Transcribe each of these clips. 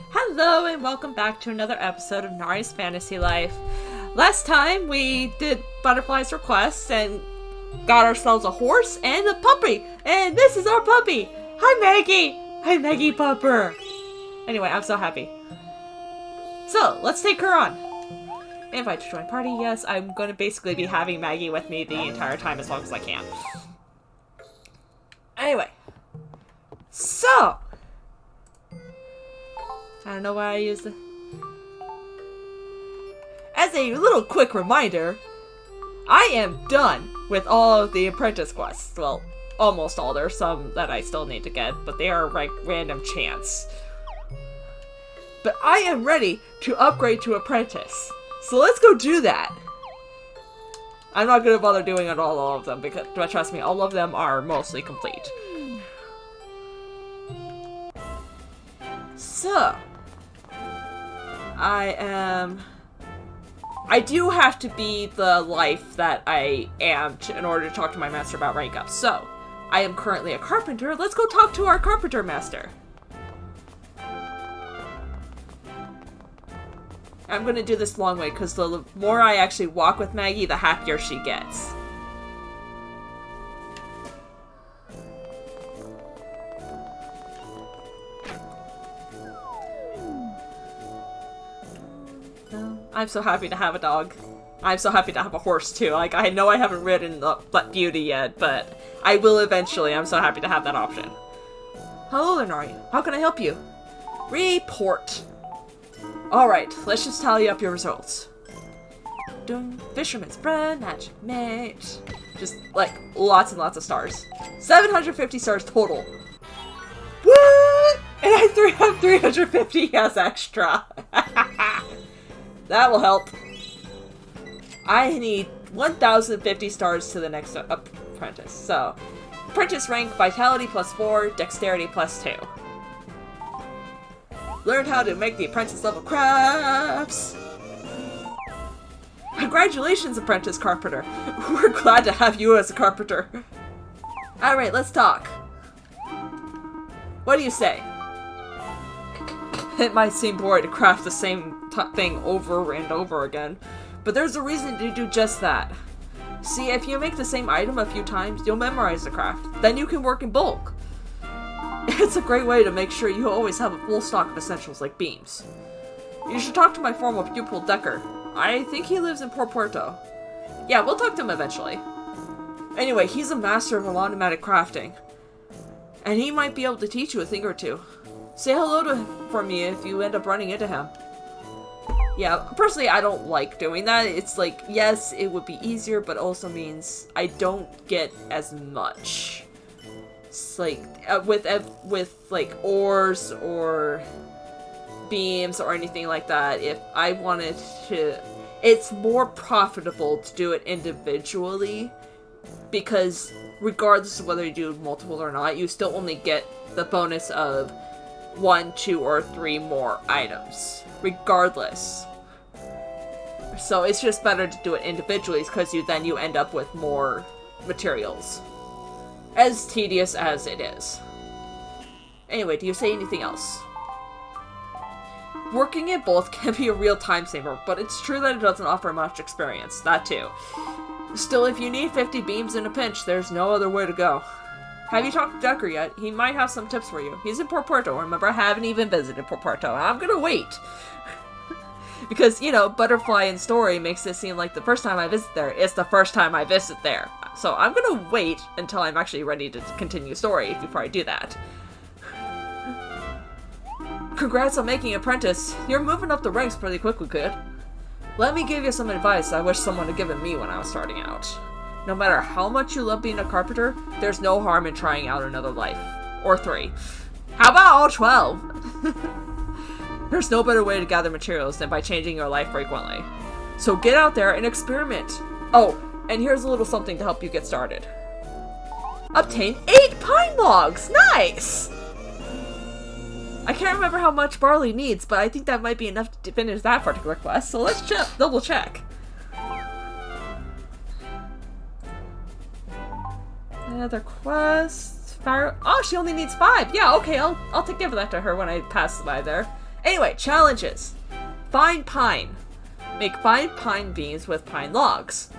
Hello and welcome back to another episode of Nari's Fantasy Life. Last time we did Butterfly's requests and got ourselves a horse and a puppy. And this is our puppy. Hi Maggie. Hi Maggie Pupper. Anyway, I'm so happy. So, let's take her on. Invite to join party. Yes, I'm going to basically be having Maggie with me the entire time as long as I can. Anyway. So. I don't know why I used it. As a little quick reminder, I am done with all of the Apprentice quests. Well, almost all. There's some that I still need to get, but they are like random chance. But I am ready to upgrade to Apprentice. So let's go do that. I'm not going to bother doing it all of them, because, but trust me, all of them are mostly complete. So, I do have to be the life that I am in order to talk to my master about rank up. So, I am currently a carpenter. Let's go talk to our carpenter master. I'm going to do this the long way, because the more I actually walk with Maggie, the happier she gets. I'm so happy to have a dog. I'm so happy to have a horse, too. Like, I know I haven't ridden the Beauty yet, but I will eventually. I'm so happy to have that option. Hello there, Nari. How can I help you? Report. Alright, let's just tally up your results. Fisherman's friend, magic mate. Just, like, lots and lots of stars. 750 stars total. What? And I have 350 as extra. That will help. I need 1,050 stars to the next apprentice. So, apprentice rank, vitality +4, dexterity +2. Learn how to make the apprentice level crafts. Congratulations, apprentice carpenter. We're glad to have you as a carpenter. Alright, let's talk. What do you say? It might seem boring to craft the same thing over and over again, but there's a reason to do just that. See, if you make the same item a few times, you'll memorize the craft. Then you can work in bulk. It's a great way to make sure you always have a full stock of essentials like beams. You should talk to my former pupil, Decker. I think he lives in Port Puerto. Yeah, we'll talk to him eventually. Anyway, he's a master of automatic crafting, and he might be able to teach you a thing or two. Say hello to him for me if you end up running into him. Yeah, personally, I don't like doing that. It's like, yes, it would be easier, but also means I don't get as much. It's like, with like, ores or beams or anything like that, if I wanted to... It's more profitable to do it individually, because regardless of whether you do multiple or not, you still only get the bonus of 1, 2, or 3 more items, regardless. So it's just better to do it individually, because then you end up with more materials. As tedious as it is. Anyway, do you say anything else? Working in both can be a real time saver, but it's true that it doesn't offer much experience. That too. Still, if you need 50 beams in a pinch, there's no other way to go. Have you talked to Decker yet? He might have some tips for you. He's in Port Puerto. Remember, I haven't even visited Port Puerto. I'm gonna wait. Because, you know, Butterfly in story makes it seem like the first time I visit there, it's the first time I visit there. So I'm gonna wait until I'm actually ready to continue story before I do that. Congrats on making Apprentice. You're moving up the ranks pretty quickly, kid. Let me give you some advice I wish someone had given me when I was starting out. No matter how much you love being a carpenter, there's no harm in trying out another life. Or 3. How about all 12? There's no better way to gather materials than by changing your life frequently. So get out there and experiment. Oh, and here's a little something to help you get started. Obtain 8 pine logs! Nice! I can't remember how much barley needs, but I think that might be enough to finish that particular quest, so let's double check. Another quest. Fire. Oh, she only needs 5. Yeah, okay, I'll take give that to her when I pass by there. Anyway, challenges. Find pine. Make 5 pine beams with pine logs.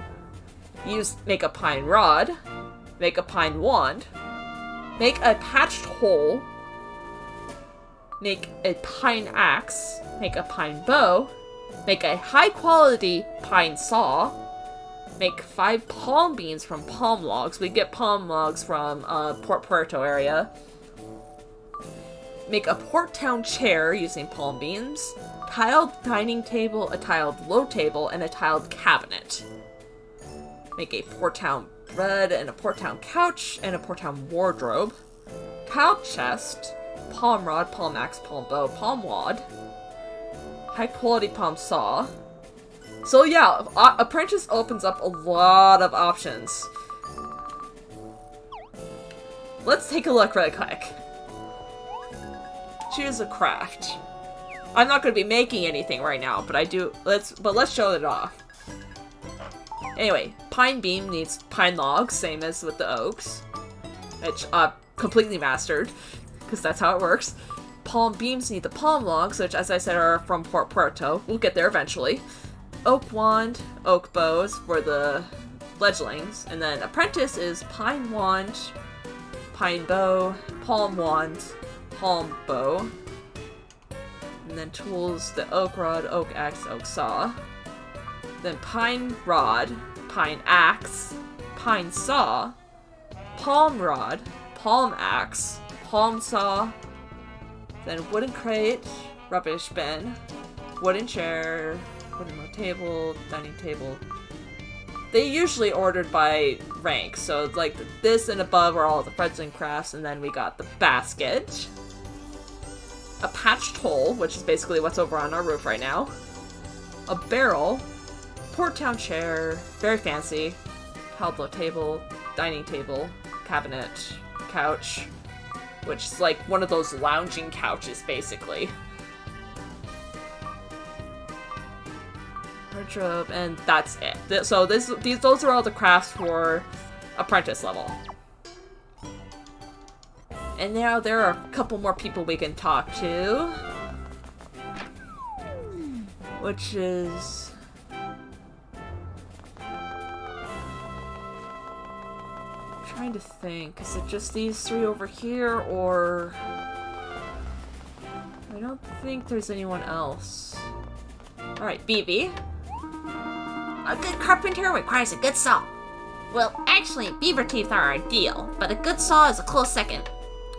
Make a pine rod. Make a pine wand. Make a patched hole. Make a pine axe. Make a pine bow. Make a high quality pine saw. Make 5 palm beams from palm logs. We get palm logs from Port Puerto area. Make a port town chair using palm beams. Tiled dining table, a tiled low table, and a tiled cabinet. Make a port town bed and a port town couch and a port town wardrobe. Tiled chest, palm rod, palm axe, palm bow, palm wad. High quality palm saw. So yeah, Apprentice opens up a lot of options. Let's take a look really quick. Choose a craft. I'm not going to be making anything right now, but let's show it off. Anyway, pine beam needs pine logs, same as with the oaks, which completely mastered, because that's how it works. Palm beams need the palm logs, which, as I said, are from Port Puerto. We'll get there eventually. Oak wand, oak bows for the fledglings, and then Apprentice is pine wand, pine bow, palm wand, palm bow. And then tools, the oak rod, oak axe, oak saw. Then pine rod, pine axe, pine saw, palm rod, palm axe, palm saw. Then wooden crate, rubbish bin, wooden chair, wooden low table, dining table. They usually ordered by rank, so like this and above are all the Fledgling crafts, and then we got the basket. A patched hole, which is basically what's over on our roof right now. A barrel. Port town chair. Very fancy. Tiled low table. Dining table. Cabinet. Couch. Which is like one of those lounging couches, basically. Wardrobe, and that's it. So those are all the crafts for Apprentice level. And now there are a couple more people we can talk to. Which is... I'm trying to think. Is it just these 3 over here, or... I don't think there's anyone else. Alright, BB. A good carpenter requires a good saw. Well, actually, beaver teeth are ideal, but a good saw is a close second.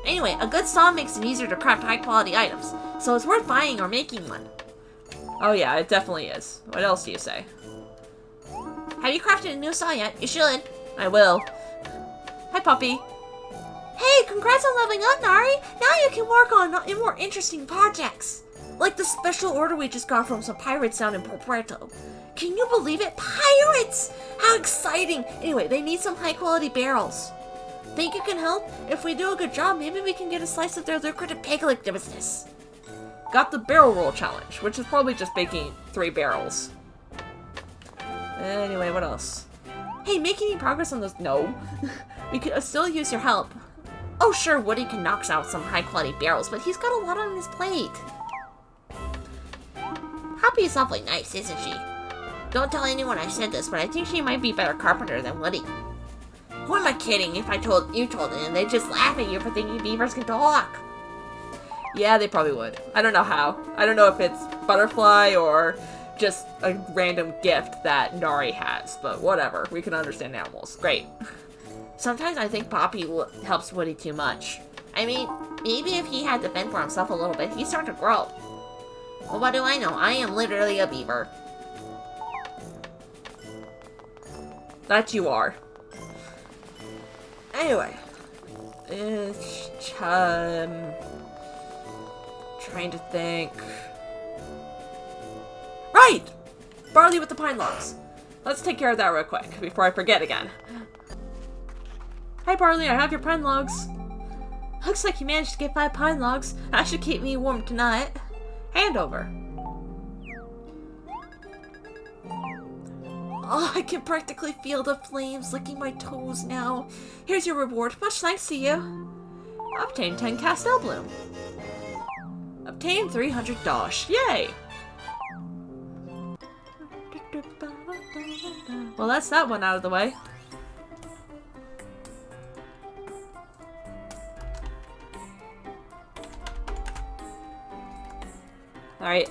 Anyway, a good saw makes it easier to craft high-quality items, so it's worth buying or making one. Oh yeah, it definitely is. What else do you say? Have you crafted a new saw yet? You should. I will. Hi, puppy. Hey, congrats on leveling up, Nari! Now you can work on more interesting projects. Like the special order we just got from some pirates down in Port Puerto. Can you believe it? Pirates! How exciting! Anyway, they need some high-quality barrels. Think you can help? If we do a good job, maybe we can get a slice of their lucrative piglet business. Got the barrel roll challenge, which is probably just making 3 barrels. Anyway, what else? Hey, make any progress on those? No. We could still use your help. Oh, sure, Woody can knock out some high-quality barrels, but he's got a lot on his plate. Happy is awfully nice, isn't she? Don't tell anyone I said this, but I think she might be a better carpenter than Woody. Who am I kidding if you told it and they just laugh at you for thinking beavers can talk? Yeah, they probably would. I don't know how. I don't know if it's butterfly or just a random gift that Nari has, but whatever. We can understand animals. Great. Sometimes I think Poppy helps Woody too much. I mean, maybe if he had to fend for himself a little bit, he'd start to grow. Well, what do I know? I am literally a beaver. That you are. Anyway. It's, trying to think. Right! Barley with the pine logs. Let's take care of that real quick before I forget again. Hi, Barley. I have your pine logs. Looks like you managed to get 5 pine logs. That should keep me warm tonight. Hand over. Oh, I can practically feel the flames licking my toes now. Here's your reward. Much thanks to you. Obtain 10 Castell Bloom. Obtain $300. Yay! Well, that's that one out of the way. Alright.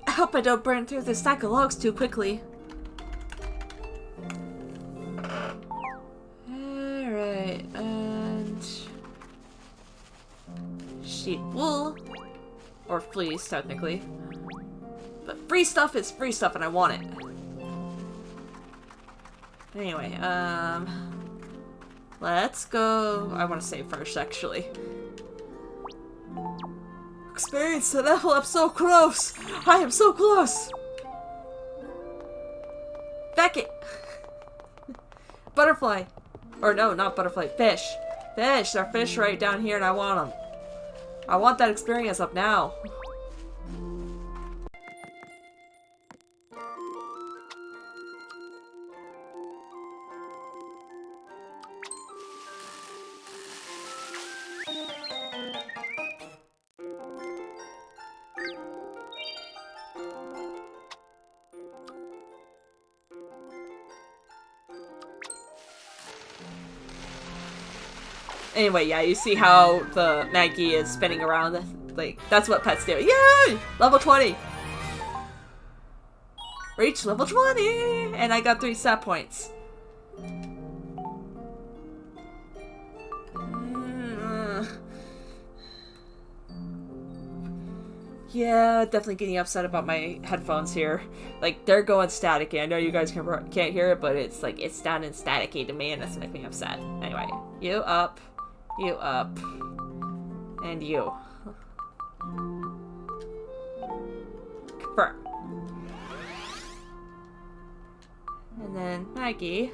I hope I don't burn through this stack of logs too quickly. Alright, and... sheep wool. Or fleece, technically. But free stuff is free stuff and I want it. Anyway, let's go... I want to save first, actually. Experience to level up so close! I am so close! Beckett! Butterfly! Or no, not butterfly, fish. Fish! There are fish right down here and I want them. I want that experience up now. Anyway, yeah, you see how the Maggie is spinning around. Like, that's what pets do. Yay! Level 20! Reach level 20! And I got 3 stat points. Yeah, definitely getting upset about my headphones here. Like, they're going staticky. I know you guys can't hear it, but it's like, it's sounding staticky to me, and that's making me upset. Anyway, you up, and you. Confirm. And then Maggie.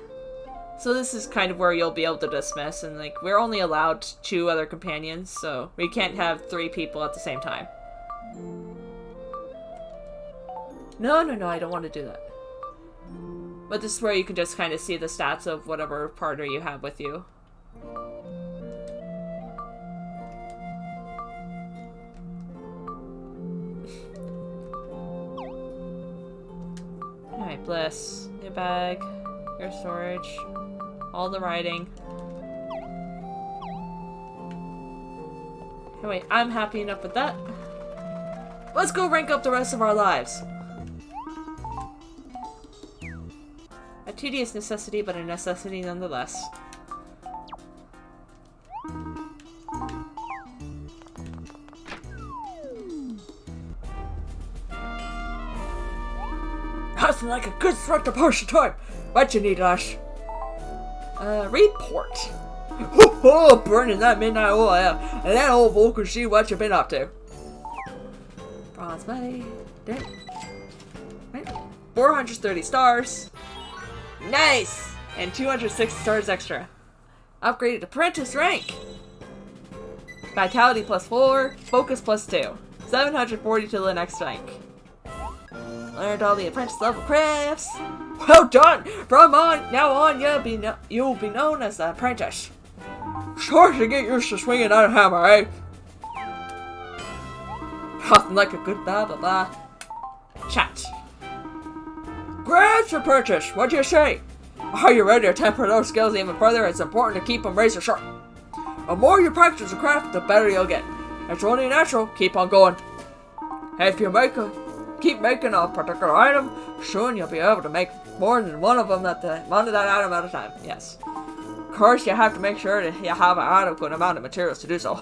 So this is kind of where you'll be able to dismiss, and like, we're only allowed 2 other companions, so we can't have 3 people at the same time. No, I don't want to do that. But this is where you can just kind of see the stats of whatever partner you have with you. Alright, bliss. Your bag. Your storage. All the writing. Anyway, I'm happy enough with that. Let's go rank up the rest of our lives. A tedious necessity, but a necessity nonetheless. Nothing like a good threat to pass the time. What you need, Ash? Report. Oh, burning that midnight oil, yeah. And that old Volk can see what you've been up to. Bronze medal. Right. 430 stars. Nice! And 260 stars extra. Upgraded Apprentice rank. Vitality +4. Focus +2. 740 to the next rank. Learned all the Apprentice level crafts. Well done! From now on, you'll be known as the Apprentice. Sure to get used to swinging that hammer, eh? Nothing like a good blah blah blah. Chat. Grabs Apprentice, what do you say? Are you ready to temper those skills even further? It's important to keep them razor sharp. The more you practice the craft, the better you'll get. It's only natural, keep on going. If you keep making a particular item, soon you'll be able to make more than one of that item at a time. Yes. Of course, you have to make sure that you have an adequate amount of materials to do so.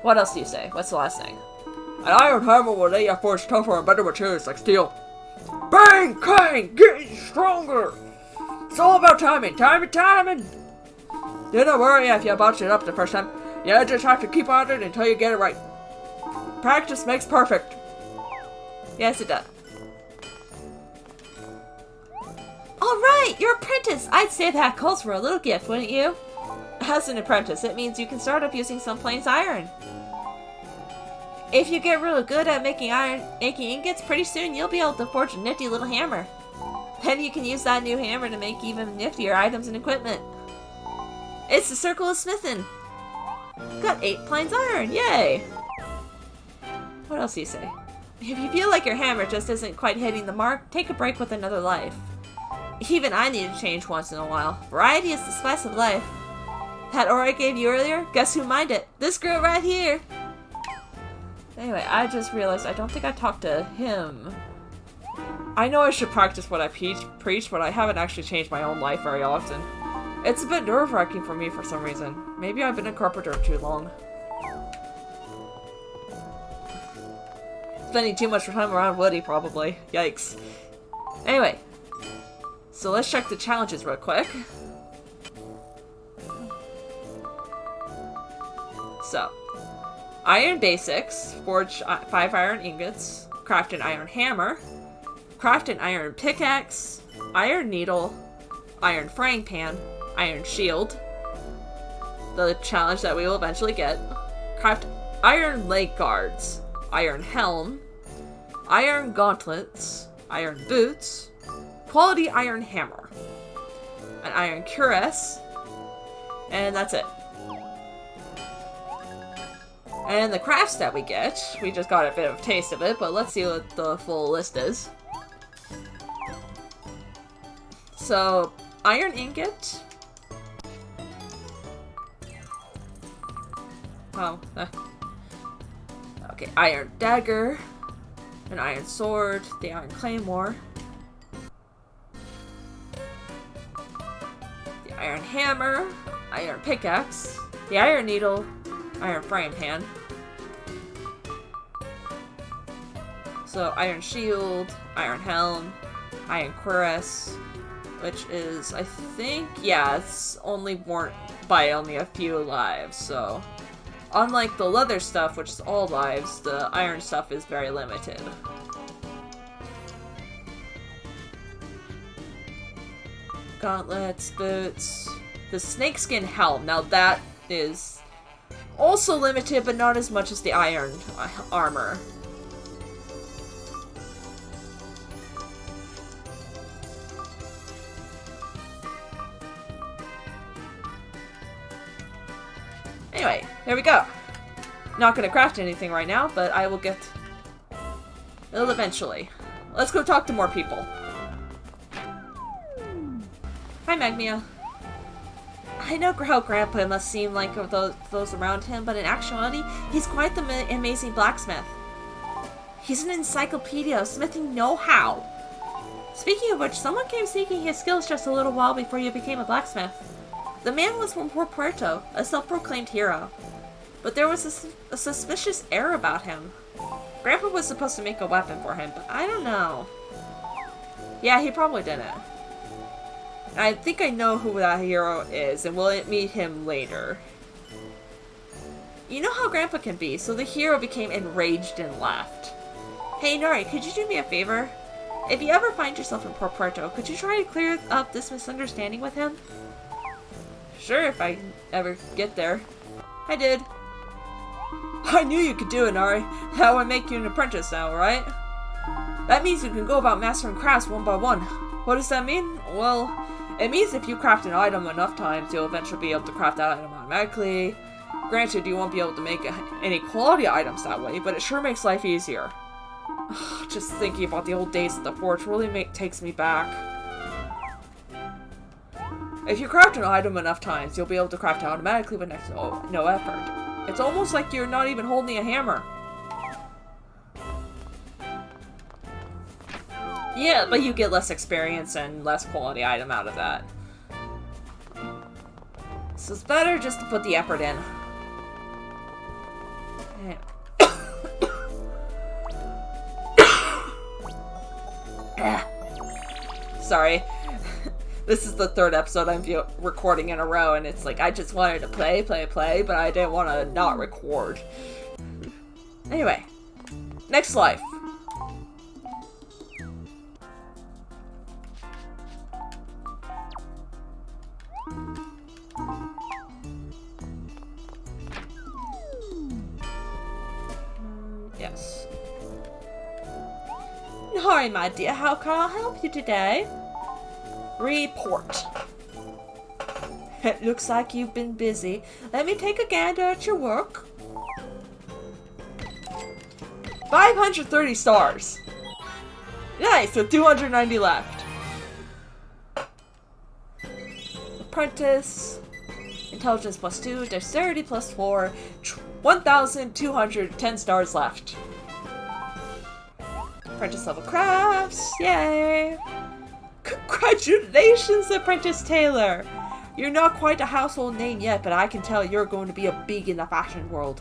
What else do you say? What's the last thing? An iron hammer will let you forge tougher and better materials like steel. Bang! Clang! Getting stronger! It's all about timing! Timing! Do not worry if you botch it up the first time. You just have to keep at it until you get it right. Practice makes perfect. Yes, it does. Alright, you're Apprentice! I'd say that calls for a little gift, wouldn't you? As an apprentice, it means you can start up using some plain iron. If you get really good at making ingots, pretty soon you'll be able to forge a nifty little hammer. Then you can use that new hammer to make even niftier items and equipment. It's the circle of smithing. Got 8 planes iron, yay! What else do you say? If you feel like your hammer just isn't quite hitting the mark, take a break with another life. Even I need to change once in a while. Variety is the spice of life. That ore I gave you earlier, guess who mined it? This girl right here! Anyway, I just realized I don't think I talked to him. I know I should practice what I preach, but I haven't actually changed my own life very often. It's a bit nerve-wracking for me for some reason. Maybe I've been a carpenter too long. Spending too much time around Woody, probably. Yikes. Anyway, so let's check the challenges real quick. So, iron basics, forge 5 iron ingots, craft an iron hammer, craft an iron pickaxe, iron needle, iron frying pan, iron shield, the challenge that we will eventually get, craft iron leg guards, iron helm, iron gauntlets, iron boots, quality iron hammer, an iron cuirass, and that's it. And the crafts that we get, we just got a bit of a taste of it, but let's see what the full list is. So, iron ingot. Oh, okay, iron dagger, an iron sword, the iron claymore, the iron hammer, iron pickaxe, the iron needle, iron frying pan. So iron shield, iron helm, iron cuirass, which is, I think, yeah, it's only worn by only a few lives, so unlike the leather stuff, which is all lives, the iron stuff is very limited. Gauntlets, boots, the snakeskin helm, now that is also limited, but not as much as the iron armor. Anyway, here we go. Not gonna craft anything right now, but I will get it eventually. Let's go talk to more people. Hi, Magmia. I know how Grandpa must seem like those around him, but in actuality, he's quite the amazing blacksmith. He's an encyclopedia of smithing know-how. Speaking of which, someone came seeking his skills just a little while before you became a blacksmith. The man was from Puerto, a self-proclaimed hero. But there was a suspicious air about him. Grandpa was supposed to make a weapon for him, but I don't know. Yeah, he probably didn't. I think I know who that hero is, and we'll meet him later. You know how Grandpa can be, so the hero became enraged and left. Hey Nari, could you do me a favor? If you ever find yourself in Puerto, could you try to clear up this misunderstanding with him? Sure, if I ever get there. I did. I knew you could do it, Nari. That would make you an apprentice now, right? That means you can go about mastering crafts one by one. What does that mean? Well, it means if you craft an item enough times, you'll eventually be able to craft that item automatically. Granted, you won't be able to make any quality items that way, but it sure makes life easier. Just thinking about the old days at the forge really takes me back. If you craft an item enough times, you'll be able to craft it automatically with next to no effort. It's almost like you're not even holding a hammer. Yeah, but you get less experience and less quality item out of that. So it's better just to put the effort in. Sorry. This is the 3rd episode I'm recording in a row, and it's like, I just wanted to play, but I didn't want to not record. Anyway. Next life. Yes. Nari, my dear, how can I help you today? Report. It looks like you've been busy. Let me take a gander at your work. 530 stars. Nice, with 290 left. Apprentice. Intelligence +2, dexterity +4, 1,210 stars left. Apprentice level crafts, yay! Congratulations, Apprentice Taylor! You're not quite a household name yet, but I can tell you're going to be a big in the fashion world.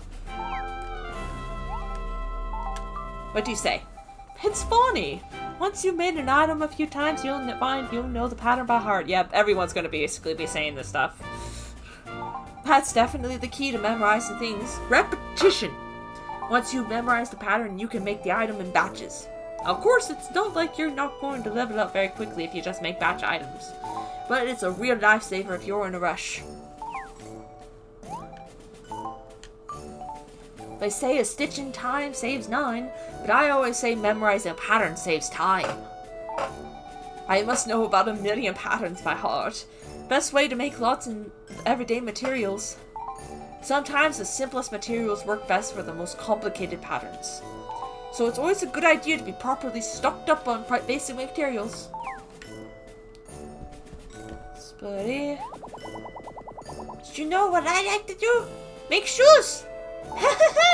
What do you say? It's funny. Once you've made an item a few times, you'll know the pattern by heart. Yep, everyone's going to basically be saying this stuff. That's definitely the key to memorizing things. Repetition! Once you've memorized the pattern, you can make the item in batches. Of course, it's not like you're not going to level up very quickly if you just make batch items. But it's a real lifesaver if you're in a rush. They say a stitch in time saves 9, but I always say memorizing a pattern saves time. I must know about 1,000,000 patterns by heart. Best way to make lots of everyday materials. Sometimes the simplest materials work best for the most complicated patterns. So it's always a good idea to be properly stocked up on basic materials. Spuddy. Did you know what I like to do? Make shoes!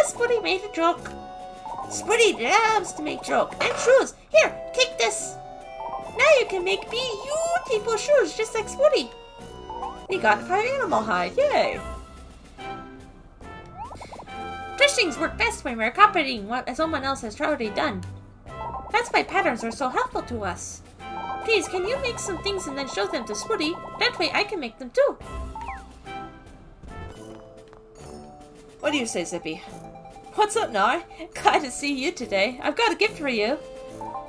Spuddy made a joke. Spuddy loves to make jokes and shoes. Here, take this. Now you can make beautiful shoes just like Spuddy. We got it from animal hide, yay! Trishings work best when we're copying what someone else has already done. That's why patterns are so helpful to us. Please, can you make some things and then show them to Spuddy? That way I can make them too. What do you say, Zippy? What's up, Nari? Glad to see you today. I've got a gift for you.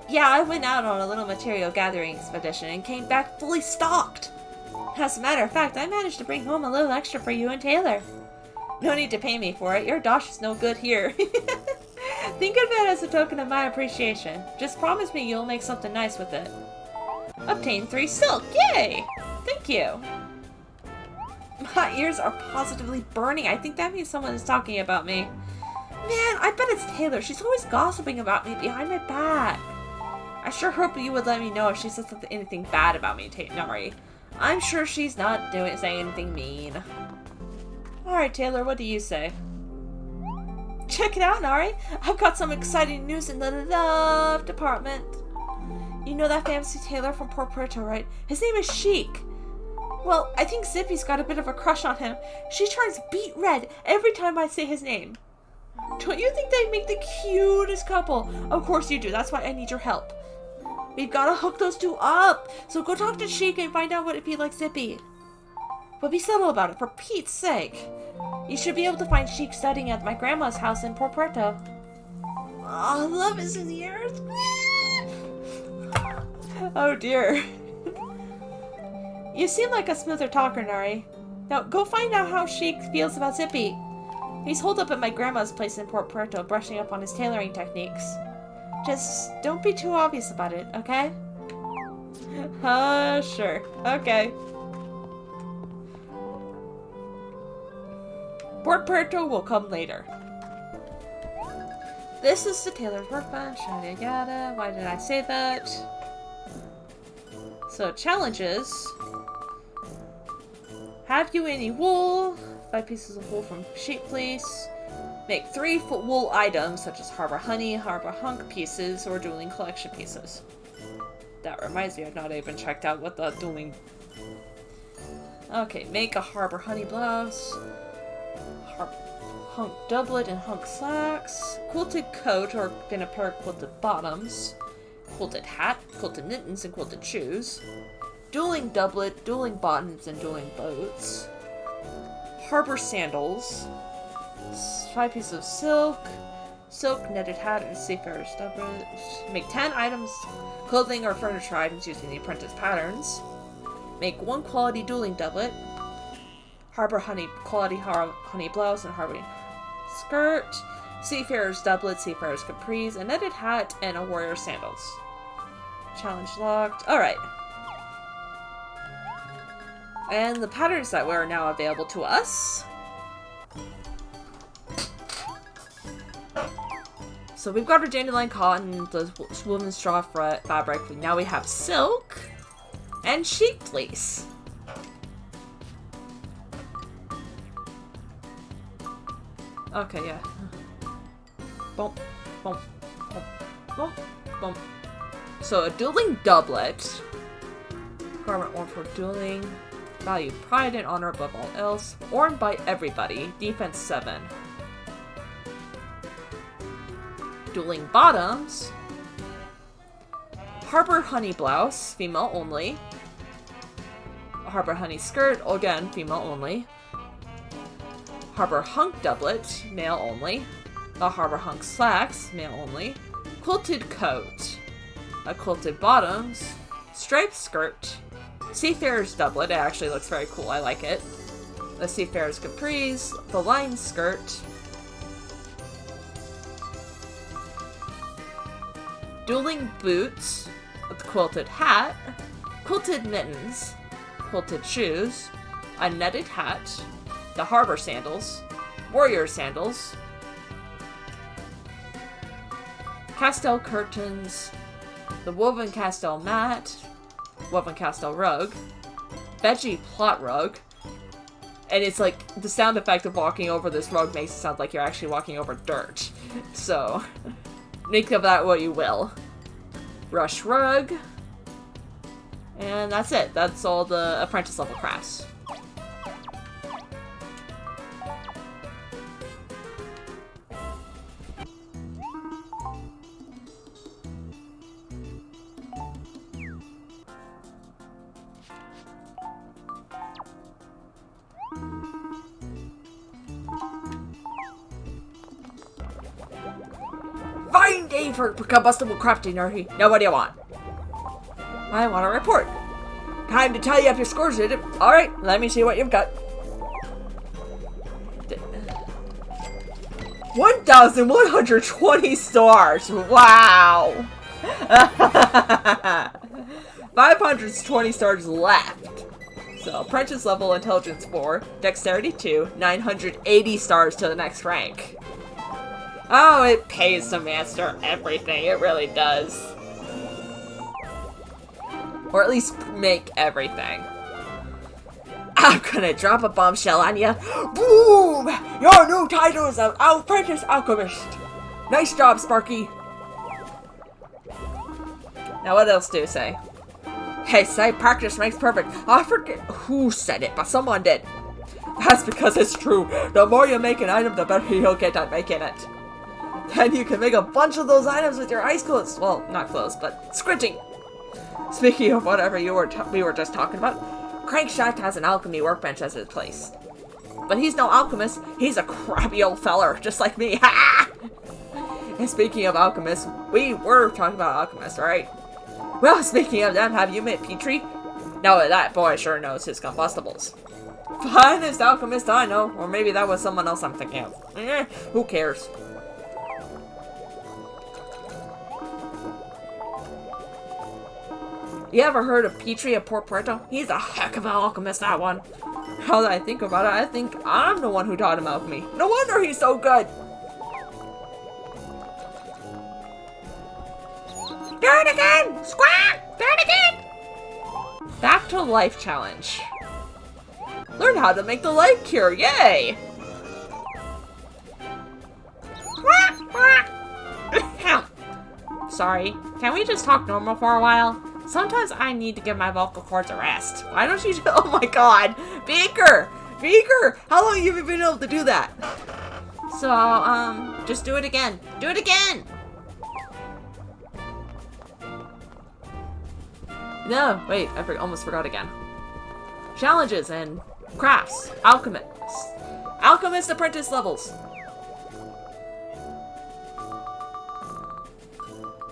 Yeah, I went out on a little material gathering expedition and came back fully stocked. As a matter of fact, I managed to bring home a little extra for you and Taylor. No need to pay me for it. Your dosh is no good here. Think of it as a token of my appreciation. Just promise me you'll make something nice with it. Obtain 3 silk. Yay! Thank you. My ears are positively burning. I think that means someone is talking about me. Man, I bet it's Taylor. She's always gossiping about me behind my back. I sure hope you would let me know if she says anything bad about me, Nari. I'm sure she's not saying anything mean. Alright, Taylor, what do you say? Check it out, Nari. I've got some exciting news in the love department. You know that fancy tailor from Porpuerto, right? His name is Sheik. Well, I think Zippy's got a bit of a crush on him. She turns beet red every time I say his name. Don't you think they'd make the cutest couple? Of course you do. That's why I need your help. We've got to hook those two up. So go talk to Sheik and find out what it'd be like Zippy. But be subtle about it, for Pete's sake. You should be able to find Sheik studying at my grandma's house in Porpuerto. Oh, love is in the earth. Oh dear. You seem like a smoother talker, Nari. Now, go find out how Sheik feels about Zippy. He's holed up at my grandma's place in Porpuerto, brushing up on his tailoring techniques. Just don't be too obvious about it, okay? Sure. Okay. Porpuerto will come later. This is the tailor's workbench, yada yada. Why did I say that? So, challenges. Have you any wool? 5 pieces of wool from sheep fleece. Make 3 wool items, such as harbor honey, harbor hunk pieces, or dueling collection pieces. That reminds me, I've not even checked out what the dueling... Okay, make a harbor honey blouse. Hunk doublet and hunk slacks. Quilted coat, or then a pair of quilted bottoms. Quilted hat, quilted mittens, and quilted shoes. Dueling doublet, dueling bottoms, and dueling boots. Harbor sandals. 5 pieces of silk. Silk, netted hat, and seafarer's doublet. Make 10 items, clothing or furniture items using the Apprentice patterns. Make 1 quality dueling doublet. Harbor honey, quality honey blouse, and harbor skirt. Seafarer's doublet, seafarer's capris, a netted hat, and a warrior sandals. Challenge locked. Alright. And the patterns that were now available to us. So we've got our dandelion cotton, the woven straw fabric. Now we have silk and sheep fleece. Okay, yeah. Bump, bump, bump, bump, bump. So a dueling doublet. Garment worn for dueling. Value pride and honor above all else. Worn by everybody. Defense 7. Dueling bottoms. Harbor honey blouse. Female only. Harbor honey skirt. Again, female only. Harbor hunk doublet. Male only. The harbor hunk slacks. Male only. Quilted coat. A quilted bottoms. Striped skirt. Seafarer's doublet. It actually looks very cool. I like it. The Seafarer's capris. The line skirt. Dueling boots. With quilted hat. Quilted mittens. Quilted shoes. A netted hat. The harbor sandals. Warrior sandals. Castel curtains. The woven castel mat. Woven castel rug. Veggie plot rug. And it's like, the sound effect of walking over this rug makes it sound like you're actually walking over dirt. So, make of that what you will. Rush rug. And that's it. That's all the apprentice level crafts. Fine day for combustible crafting, Nari. Now what do you want? I want a report. Time to tally up your scores, did it? Alright, let me see what you've got. 1,120 stars! Wow! 520 stars left. So, apprentice level, intelligence 4, dexterity 2, 980 stars to the next rank. Oh, it pays to master everything. It really does. Or at least make everything. I'm gonna drop a bombshell on you. Boom! Your new title is an Apprentice Alchemist. Nice job, Sparky. Now what else do you say? Hey, say practice makes perfect. I forget who said it, but someone did. That's because it's true. The more you make an item, the better you'll get at making it. Then you can make a bunch of those items with your eyes closed. Well, not closed, but squinting. Speaking of whatever we were just talking about, Crankshaft has an alchemy workbench as his place. But he's no alchemist. He's a crappy old feller, just like me. Ha! And speaking of alchemists, we were talking about alchemists, right? Well, speaking of them, have you met Petrie? No, that boy sure knows his combustibles. Finest alchemist I know. Or maybe that was someone else I'm thinking of. Who cares? You ever heard of Petrie of Port Puerto? He's a heck of an alchemist, that one. Now that I think about it, I think I'm the one who taught him alchemy. No wonder he's so good. Do it again! Squawk! Do it again! Back to life challenge. Learn how to make the life cure. Yay! Sorry, can we just talk normal for a while? Sometimes I need to give my vocal cords a rest. Why don't you oh my god! Beaker! Beaker! How long have you been able to do that? So, just do it again. Do it again! No, wait, I almost forgot again. Challenges and crafts. Alchemist. Alchemist apprentice levels.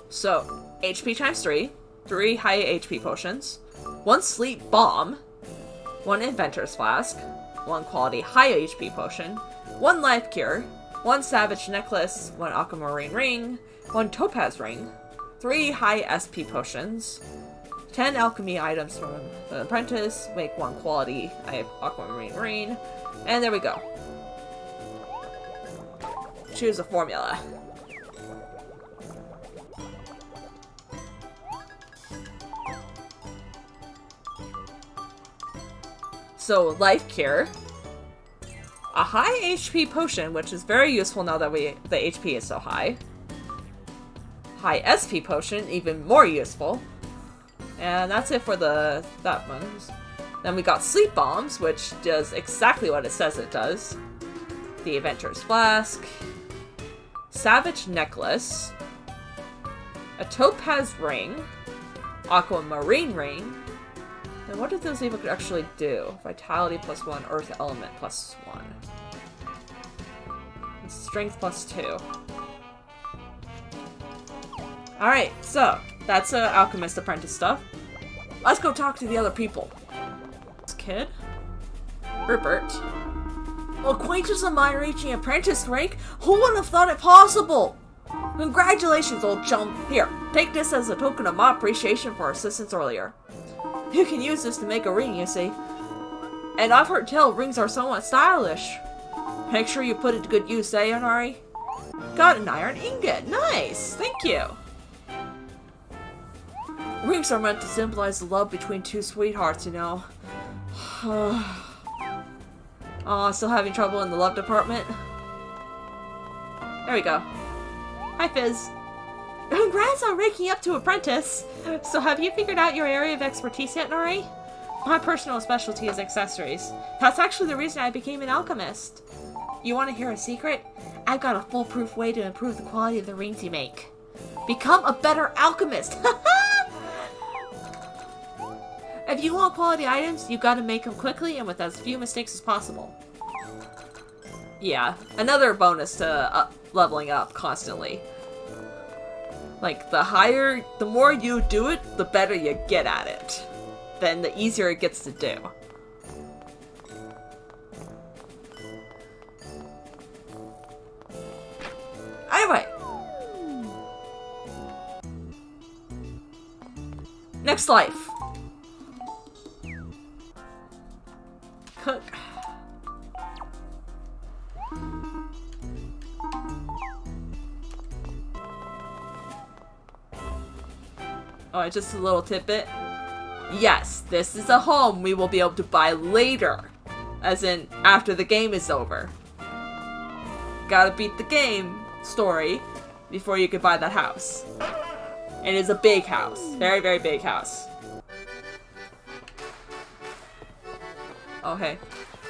So, HP times 3. 3 high HP potions, 1 sleep bomb, 1 inventor's flask, 1 quality high HP potion, 1 life cure, 1 savage necklace, 1 aquamarine ring, 1 topaz ring, 3 high SP potions, 10 alchemy items from the Apprentice, make 1 quality aquamarine ring, and there we go. Choose a formula. So, life cure. A high HP potion, which is very useful now that the HP is so high. High SP potion, even more useful. And that's it for that one. Then we got sleep bombs, which does exactly what it says it does. The Adventurer's Flask. Savage Necklace. A Topaz Ring. Aquamarine Ring. And what did those even actually do? Vitality +1, Earth Element +1. And Strength +2. Alright, so that's Alchemist Apprentice stuff. Let's go talk to the other people. This kid? Rupert. Acquaintance of mine reaching apprentice rank? Who would have thought it possible? Congratulations, old chum. Here, take this as a token of my appreciation for assistance earlier. You can use this to make a ring, you see. And I've heard tell rings are somewhat stylish. Make sure you put it to good use, eh, Nari? Got an iron ingot. Nice. Thank you. Rings are meant to symbolize the love between two sweethearts, you know. Aw, still having trouble in the love department? There we go. Hi, Fizz. Congrats on ranking up to Apprentice! So have you figured out your area of expertise yet, Nari? My personal specialty is accessories. That's actually the reason I became an alchemist. You want to hear a secret? I've got a foolproof way to improve the quality of the rings you make. Become a better alchemist! If you want quality items, you gotta make them quickly and with as few mistakes as possible. Yeah, another bonus to leveling up constantly. Like, the more you do it, the better you get at it. Then the easier it gets to do. Anyway. Next life. Cook. Oh, just a little tidbit. Yes, this is a home we will be able to buy later. As in, after the game is over. Gotta beat the game story before you can buy that house. It is a big house. Very, very big house. Oh, hey.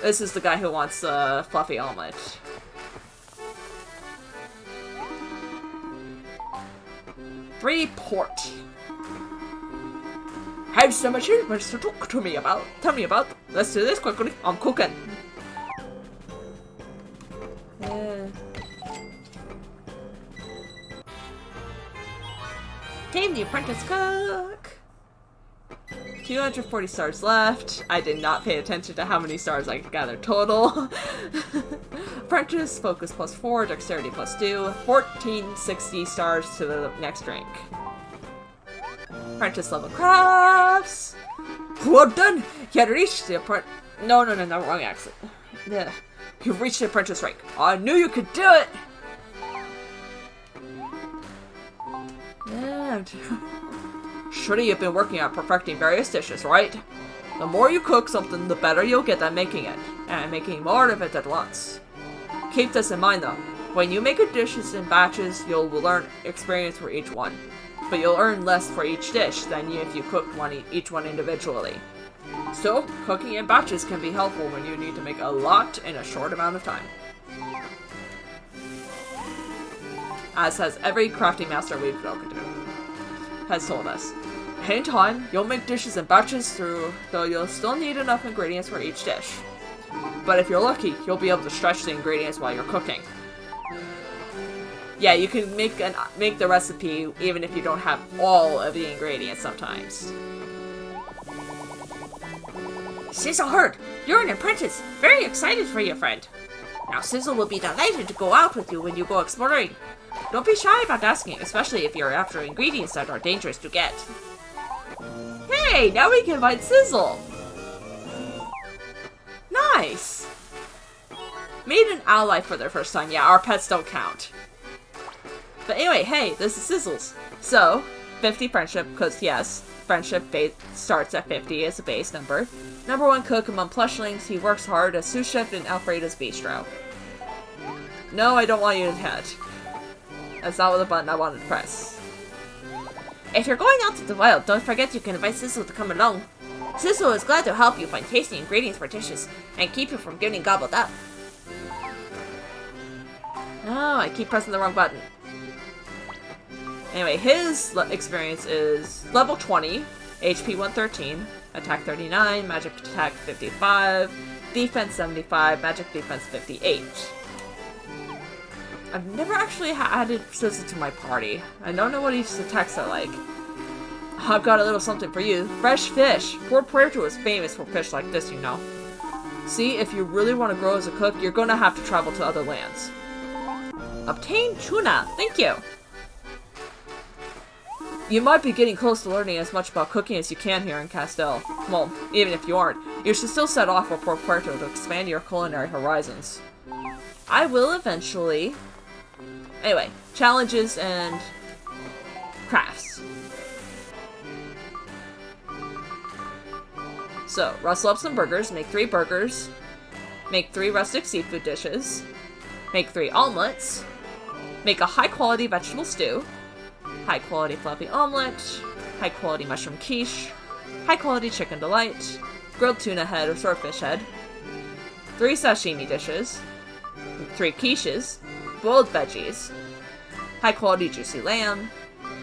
This is the guy who wants fluffy omelet. Three port. Have some achievements to talk to me about. Tell me about. Let's do this quickly. I'm cooking. Tame the Apprentice Cook. 240 stars left. I did not pay attention to how many stars I could gather total. Apprentice, focus +4, dexterity +2, 1460 stars to the next rank. Apprentice level crafts. Well done! You had reached the apprentice. No, wrong accent. Yeah. You've reached the apprentice rank. I knew you could do it! Yeah. Surely you've been working on perfecting various dishes, right? The more you cook something, the better you'll get at making it, and making more of it at once. Keep this in mind though. When you make a dishes in batches, you'll learn experience for each one. But you'll earn less for each dish than if you cooked each one individually. So, cooking in batches can be helpful when you need to make a lot in a short amount of time. As has every crafting master we've spoken to has told us. In time, you'll make dishes in batches though you'll still need enough ingredients for each dish. But if you're lucky, you'll be able to stretch the ingredients while you're cooking. Yeah, you can make the recipe even if you don't have all of the ingredients sometimes. Sizzle heard. You're an apprentice. Very excited for your friend. Now Sizzle will be delighted to go out with you when you go exploring. Don't be shy about asking, especially if you're after ingredients that are dangerous to get. Hey, now we can invite Sizzle! Nice! Made an ally for their first time. Yeah, our pets don't count. But anyway, hey, this is Sizzles. So, 50 friendship, because yes, friendship base starts at 50 as a base number. Number 1 cook among plushlings. He works hard as sous chef in Alfredo's Bistro. No, I don't want you to hit. That's not the button I wanted to press. If you're going out to the wild, don't forget you can invite Sizzle to come along. Sizzle is glad to help you find tasty ingredients for dishes and keep you from getting gobbled up. No, I keep pressing the wrong button. Anyway, his experience is level 20, HP 113, attack 39, magic attack 55, defense 75, magic defense 58. I've never actually added Sizzle to my party. I don't know what his attacks are like. I've got a little something for you. Fresh fish! Port Puerto is famous for fish like this, you know. See, if you really want to grow as a cook, you're going to have to travel to other lands. Obtain tuna! Thank you! You might be getting close to learning as much about cooking as you can here in Castell. Well, even if you aren't, you should still set off for Port Puerto to expand your culinary horizons. I will eventually. Anyway, challenges and crafts. So, rustle up some burgers, make 3 burgers, make 3 rustic seafood dishes, make 3 omelets, make a high-quality vegetable stew, high-quality fluffy omelet, high-quality mushroom quiche, high-quality chicken delight, grilled tuna head or swordfish head, 3 sashimi dishes, 3 quiches, boiled veggies, high-quality juicy lamb,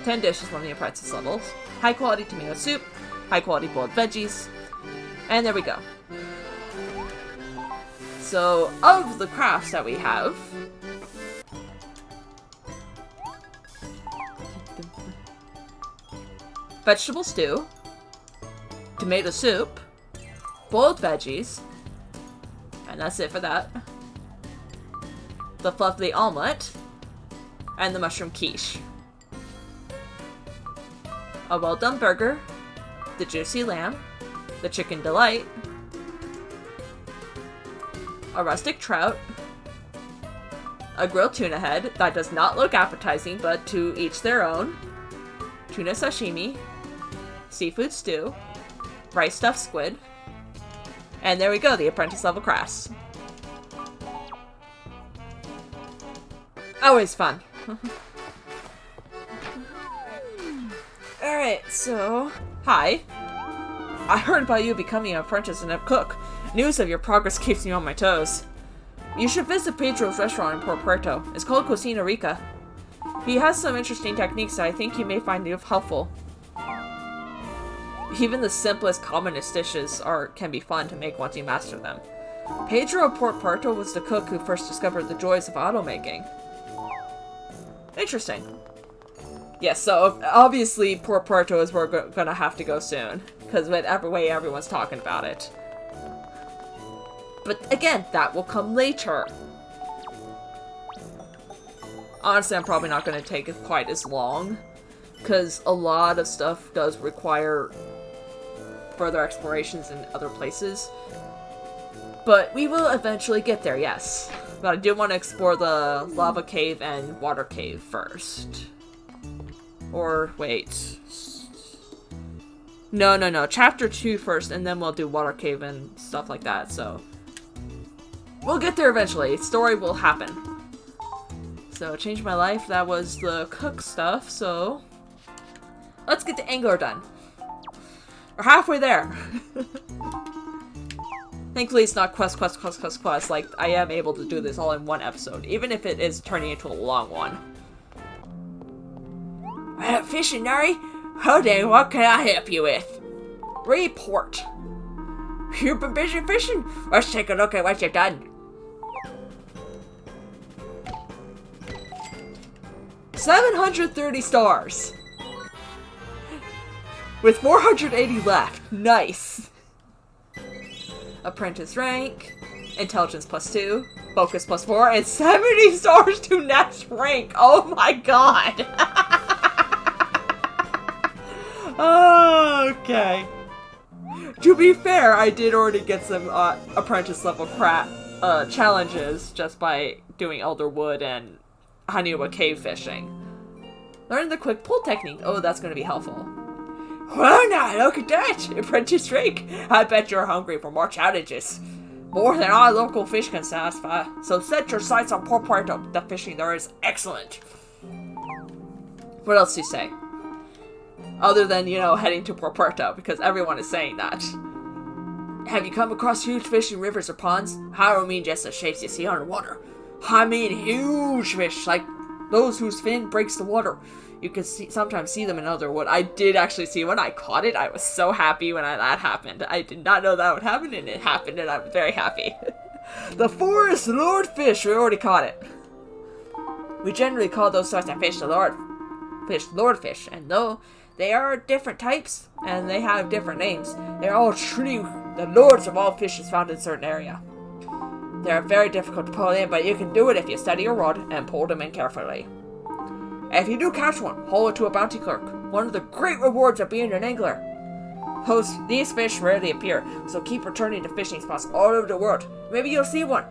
10 dishes from the Apprentice levels, high-quality tomato soup, high-quality boiled veggies, and there we go. So, of the crafts that we have, vegetable stew, tomato soup, boiled veggies, and that's it for that. The fluffy omelet, and the mushroom quiche. A well done burger, the juicy lamb, the chicken delight, a rustic trout, a grilled tuna head that does not look appetizing, but to each their own, tuna sashimi, seafood stew, rice stuffed squid, and there we go, the Apprentice level crafts. Always fun. Alright, so... Hi. I heard about you becoming an apprentice and a cook. News of your progress keeps me on my toes. You should visit Pedro's restaurant in Port Puerto. It's called Cocina Rica. He has some interesting techniques that I think you may find helpful. Even the simplest, commonest dishes can be fun to make once you master them. Pedro of Port Puerto was the cook who first discovered the joys of automaking. Interesting. Yes, so obviously Port Puerto is where we're gonna have to go soon, because with every way everyone's talking about it. But again, that will come later. Honestly, I'm probably not gonna take it quite as long, because a lot of stuff does require further explorations in other places. But we will eventually get there, yes. But I do want to explore the lava cave and water cave first. Or, wait. No. Chapter 2 first, and then we'll do water cave and stuff like that, so. We'll get there eventually. Story will happen. So, change my life. That was the cook stuff, so. Let's get the angler done. We're halfway there. Thankfully, it's not quest. Like, I am able to do this all in one episode, even if it is turning into a long one. Fishing, Nari? Howdy, what can I help you with? Report. You've been busy fishing? Let's take a look at what you've done. 730 stars. With 480 left. Nice. Apprentice rank, intelligence +2, focus +4, and 70 stars to next rank. Oh my god. Okay. To be fair, I did already get some apprentice level challenges just by doing Elderwood and Haniwa cave fishing. Learn the quick pull technique. Oh, that's going to be helpful. Well now, look at that! Apprentice Drake! I bet you're hungry for more challenges. More than our local fish can satisfy. So set your sights on Port Puerto. The fishing there is excellent. What else do you say? Other than, you know, heading to Port Puerto, because everyone is saying that. Have you come across huge fish in rivers or ponds? I don't mean just the shapes you see underwater. I mean huge fish, like those whose fin breaks the water. You can sometimes see them in Elderwood. I did actually see when I caught it. I was so happy when that happened. I did not know that would happen, and it happened, and I'm very happy. The forest lordfish. We already caught it. We generally call those sorts of fish the lordfish, and though they are different types, and they have different names, they're all truly the lords of all fishes found in a certain area. They're very difficult to pull in, but you can do it if you steady your rod and pull them in carefully. If you do catch one, haul it to a bounty clerk. One of the great rewards of being an angler. These fish rarely appear, so keep returning to fishing spots all over the world. Maybe you'll see one.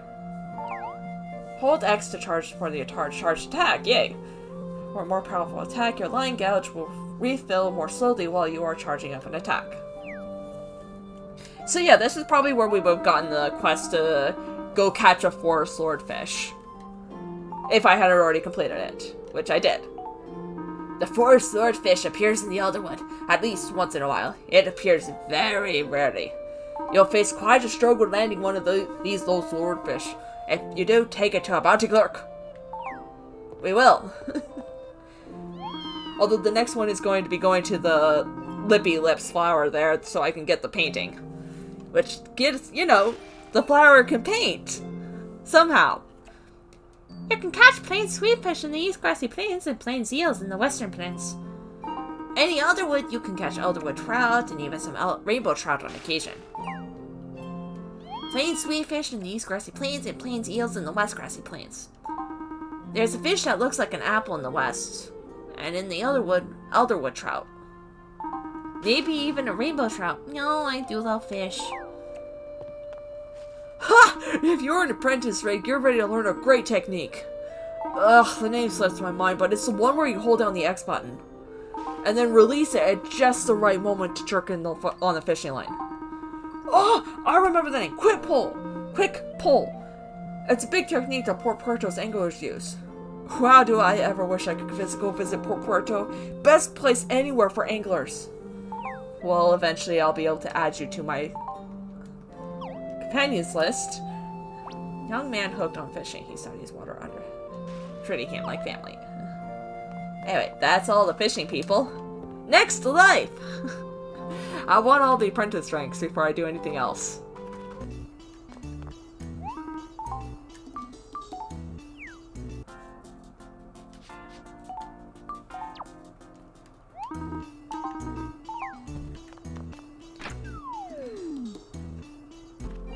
Hold X to charge for the charged attack, yay! For a more powerful attack, your line gouge will refill more slowly while you are charging up an attack. So yeah, this is probably where we would have gotten the quest to go catch a forest lordfish. If I hadn't already completed it, which I did. The forest lordfish appears in the Elderwood, at least once in a while. It appears very rarely. You'll face quite a struggle landing one of these lordfish. If you do, take it to a bounty clerk. We will. Although the next one is going to be going to the Lippy Lips flower there so I can get the painting. Which gives, you know, the flower can paint. Somehow. You can catch plain sweetfish in the East Grassy Plains and plain eels in the Western Plains. In the Elderwood, you can catch Elderwood trout and even some rainbow trout on occasion. Plain sweetfish in the East Grassy Plains and plain eels in the West Grassy Plains. There's a fish that looks like an apple in the West, and in the Elderwood trout. Maybe even a rainbow trout. No, I do love fish. Ha! If you're an apprentice, Ray, you're ready to learn a great technique. Ugh, the name slips my mind, but it's the one where you hold down the X button. And then release it at just the right moment to jerk in on the fishing line. Oh, I remember the name. Quick pull. It's a big technique that Port Puerto's anglers use. Wow, do I ever wish I could go visit Port Puerto. Best place anywhere for anglers. Well, eventually I'll be able to add you to my companions list. Young man hooked on fishing. He studies water under. Treating him like family. Anyway, that's all the fishing people. Next, life! I want all the apprentice ranks before I do anything else.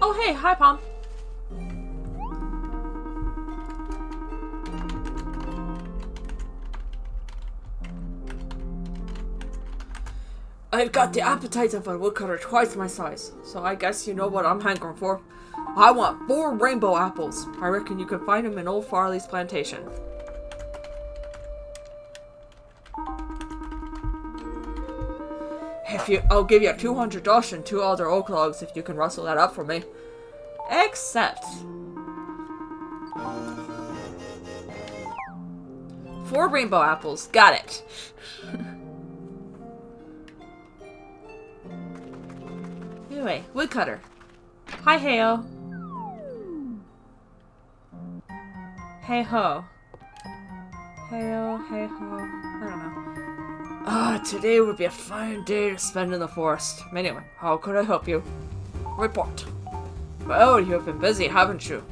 Oh hey, hi Pom. I've got the appetite of a woodcutter twice my size, so I guess you know what I'm hankering for. I want 4 rainbow apples. I reckon you can find them in old Farley's plantation. I'll give you 200 dosh and 2 other oak logs if you can rustle that up for me. Accept. 4 rainbow apples. Got it. Anyway, woodcutter. Hi, Heyo. Hey ho. Heyo, hey ho. I don't know. Today would be a fine day to spend in the forest. Anyway, how could I help you? Report. Well, you have been busy, haven't you?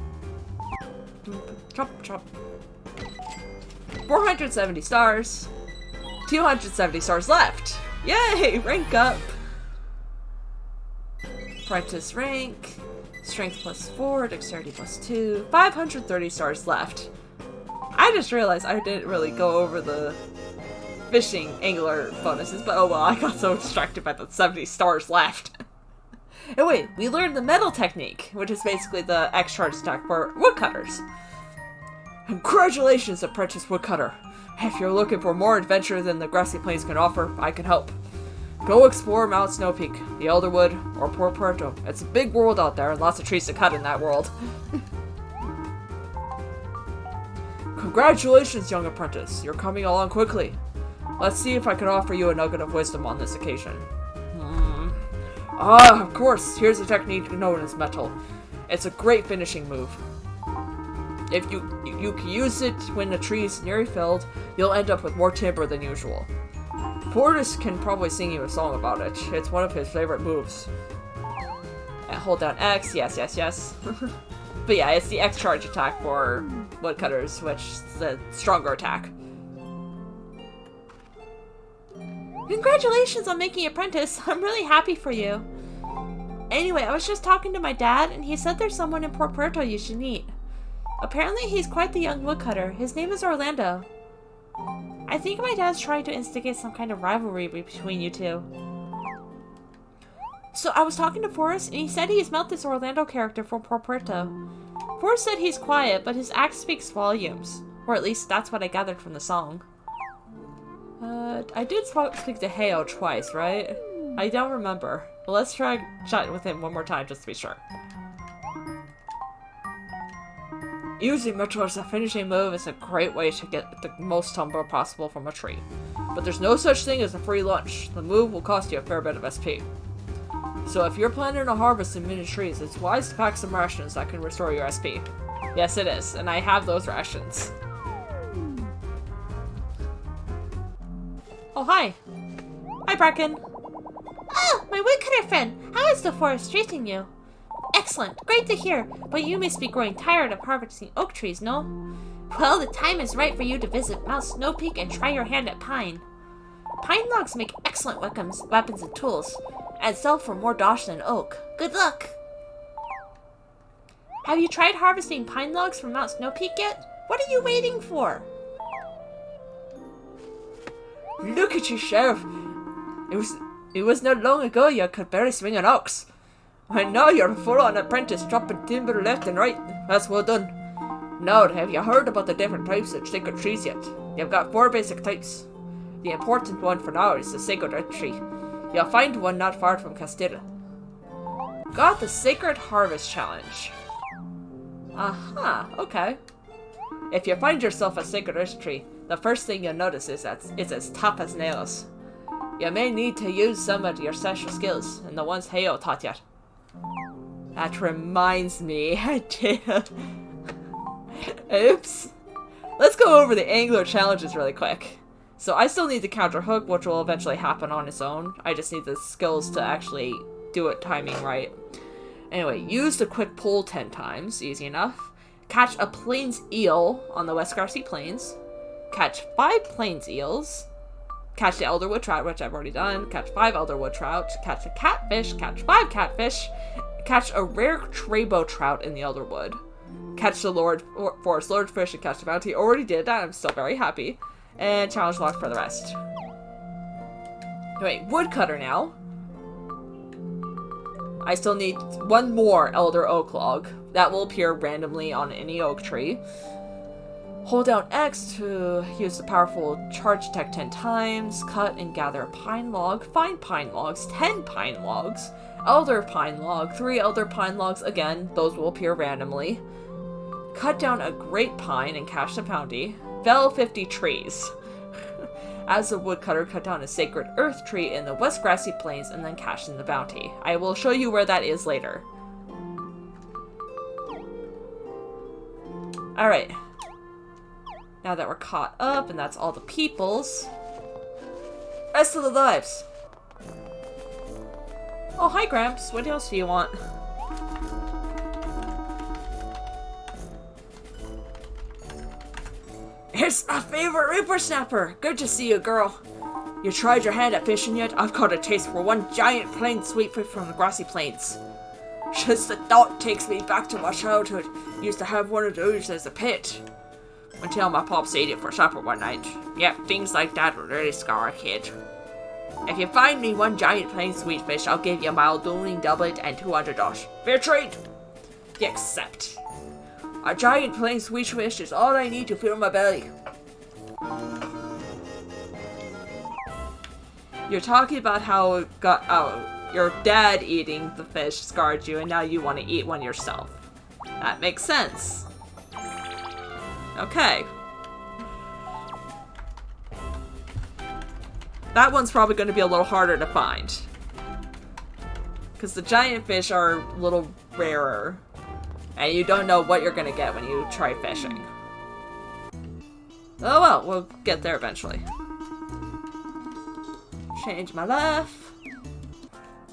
Chop, chop. 470 stars. 270 stars left. Yay! Rank up. Apprentice rank. Strength +4, dexterity +2. 530 stars left. I just realized I didn't really go over the fishing angler bonuses, but oh well, I got so distracted by the 70 stars left. And wait, we learned the metal technique, which is basically the X-charge attack for woodcutters. Congratulations, Apprentice Woodcutter. If you're looking for more adventure than the grassy plains can offer, I can help. Go explore Mount Snow Peak, the Elderwood, or Port Puerto. It's a big world out there and lots of trees to cut in that world. Congratulations, young apprentice. You're coming along quickly. Let's see if I can offer you a nugget of wisdom on this occasion. Of course. Here's a technique known as metal. It's a great finishing move. If you can use it when the tree is nearly felled, you'll end up with more timber than usual. Fortis can probably sing you a song about it. It's one of his favorite moves. And hold down X. Yes. But yeah, it's the X charge attack for woodcutters, which is the stronger attack. Congratulations on making Apprentice. I'm really happy for you. Anyway, I was just talking to my dad, and he said there's someone in Port Puerto you should meet. Apparently, he's quite the young woodcutter. His name is Orlando. I think my dad's trying to instigate some kind of rivalry between you two. So I was talking to Forrest, and he said he's met this Orlando character from Port Puerto. Forrest said he's quiet, but his act speaks volumes. Or at least that's what I gathered from the song. I did speak to Heo twice, right? I don't remember. But let's try chatting with him one more time just to be sure. Using metal as a finishing move is a great way to get the most timber possible from a tree. But there's no such thing as a free lunch. The move will cost you a fair bit of SP. So if you're planning to harvest in many trees, it's wise to pack some rations that can restore your SP. Yes, it is, and I have those rations. Oh, hi. Hi, Bracken. Oh, my woodcutter friend. How is the forest treating you? Excellent. Great to hear. But you must be growing tired of harvesting oak trees, no? Well, the time is right for you to visit Mount Snow Peak and try your hand at pine. Pine logs make excellent weapons and tools, and sell for more dosh than oak. Good luck! Have you tried harvesting pine logs from Mount Snow Peak yet? What are you waiting for? Look at you, Sheriff. It was not long ago you could barely swing an ox. And now you're a full-on apprentice chopping timber left and right. That's well done. Now, have you heard about the different types of sacred trees yet? You've got 4 basic types. The important one for now is the sacred earth tree. You'll find one not far from Castilla. Got the Sacred Harvest Challenge. Okay. If you find yourself a sacred earth tree, the first thing you'll notice is that it's as tough as nails. You may need to use some of your special skills, and the ones Heo taught you. That reminds me, I did. Oops. Let's go over the angler challenges really quick. So I still need the counter hook, which will eventually happen on its own. I just need the skills to actually do it timing right. Anyway, use the quick pull 10 times, easy enough. Catch a plains eel on the West Grassy Plains. Catch 5 plains eels. Catch the elderwood trout, which I've already done. Catch 5 elderwood trout. Catch a catfish. Catch 5 catfish. Catch a rare trabo trout in the elderwood. Catch the forest lordfish and catch the bounty. Already did that. I'm still very happy. And challenge locked for the rest. Wait, woodcutter now. I still need 1 more elder oak log. That will appear randomly on any oak tree. Hold down X to use the powerful charge attack 10 times. Cut and gather a pine log. Find pine logs. 10 pine logs. Elder pine log. 3 elder pine logs. Again, those will appear randomly. Cut down a great pine and catch the bounty. Fell 50 trees. As a woodcutter, cut down a sacred earth tree in the West Grassy Plains and then cash in the bounty. I will show you where that is later. Alright. Now that we're caught up, and that's all the peoples. Rest of the lives. Oh, hi, Gramps. What else do you want? It's my favorite whippersnapper. Good to see you, girl. You tried your hand at fishing yet? I've got a taste for one giant plain sweetfish from the grassy plains. Just the thought takes me back to my childhood. Used to have one of those as a pet. Until my pops ate it for supper one night. Yep, things like that would really scar a kid. If you find me one giant plain sweet fish, I'll give you a mild dueling doublet and $200. Fair trade! You accept. A giant plain sweet fish is all I need to fill my belly. You're talking about how your dad eating the fish scarred you, and now you want to eat one yourself. That makes sense. Okay. That one's probably going to be a little harder to find. Because the giant fish are a little rarer. And you don't know what you're going to get when you try fishing. Oh well, we'll get there eventually. Change my life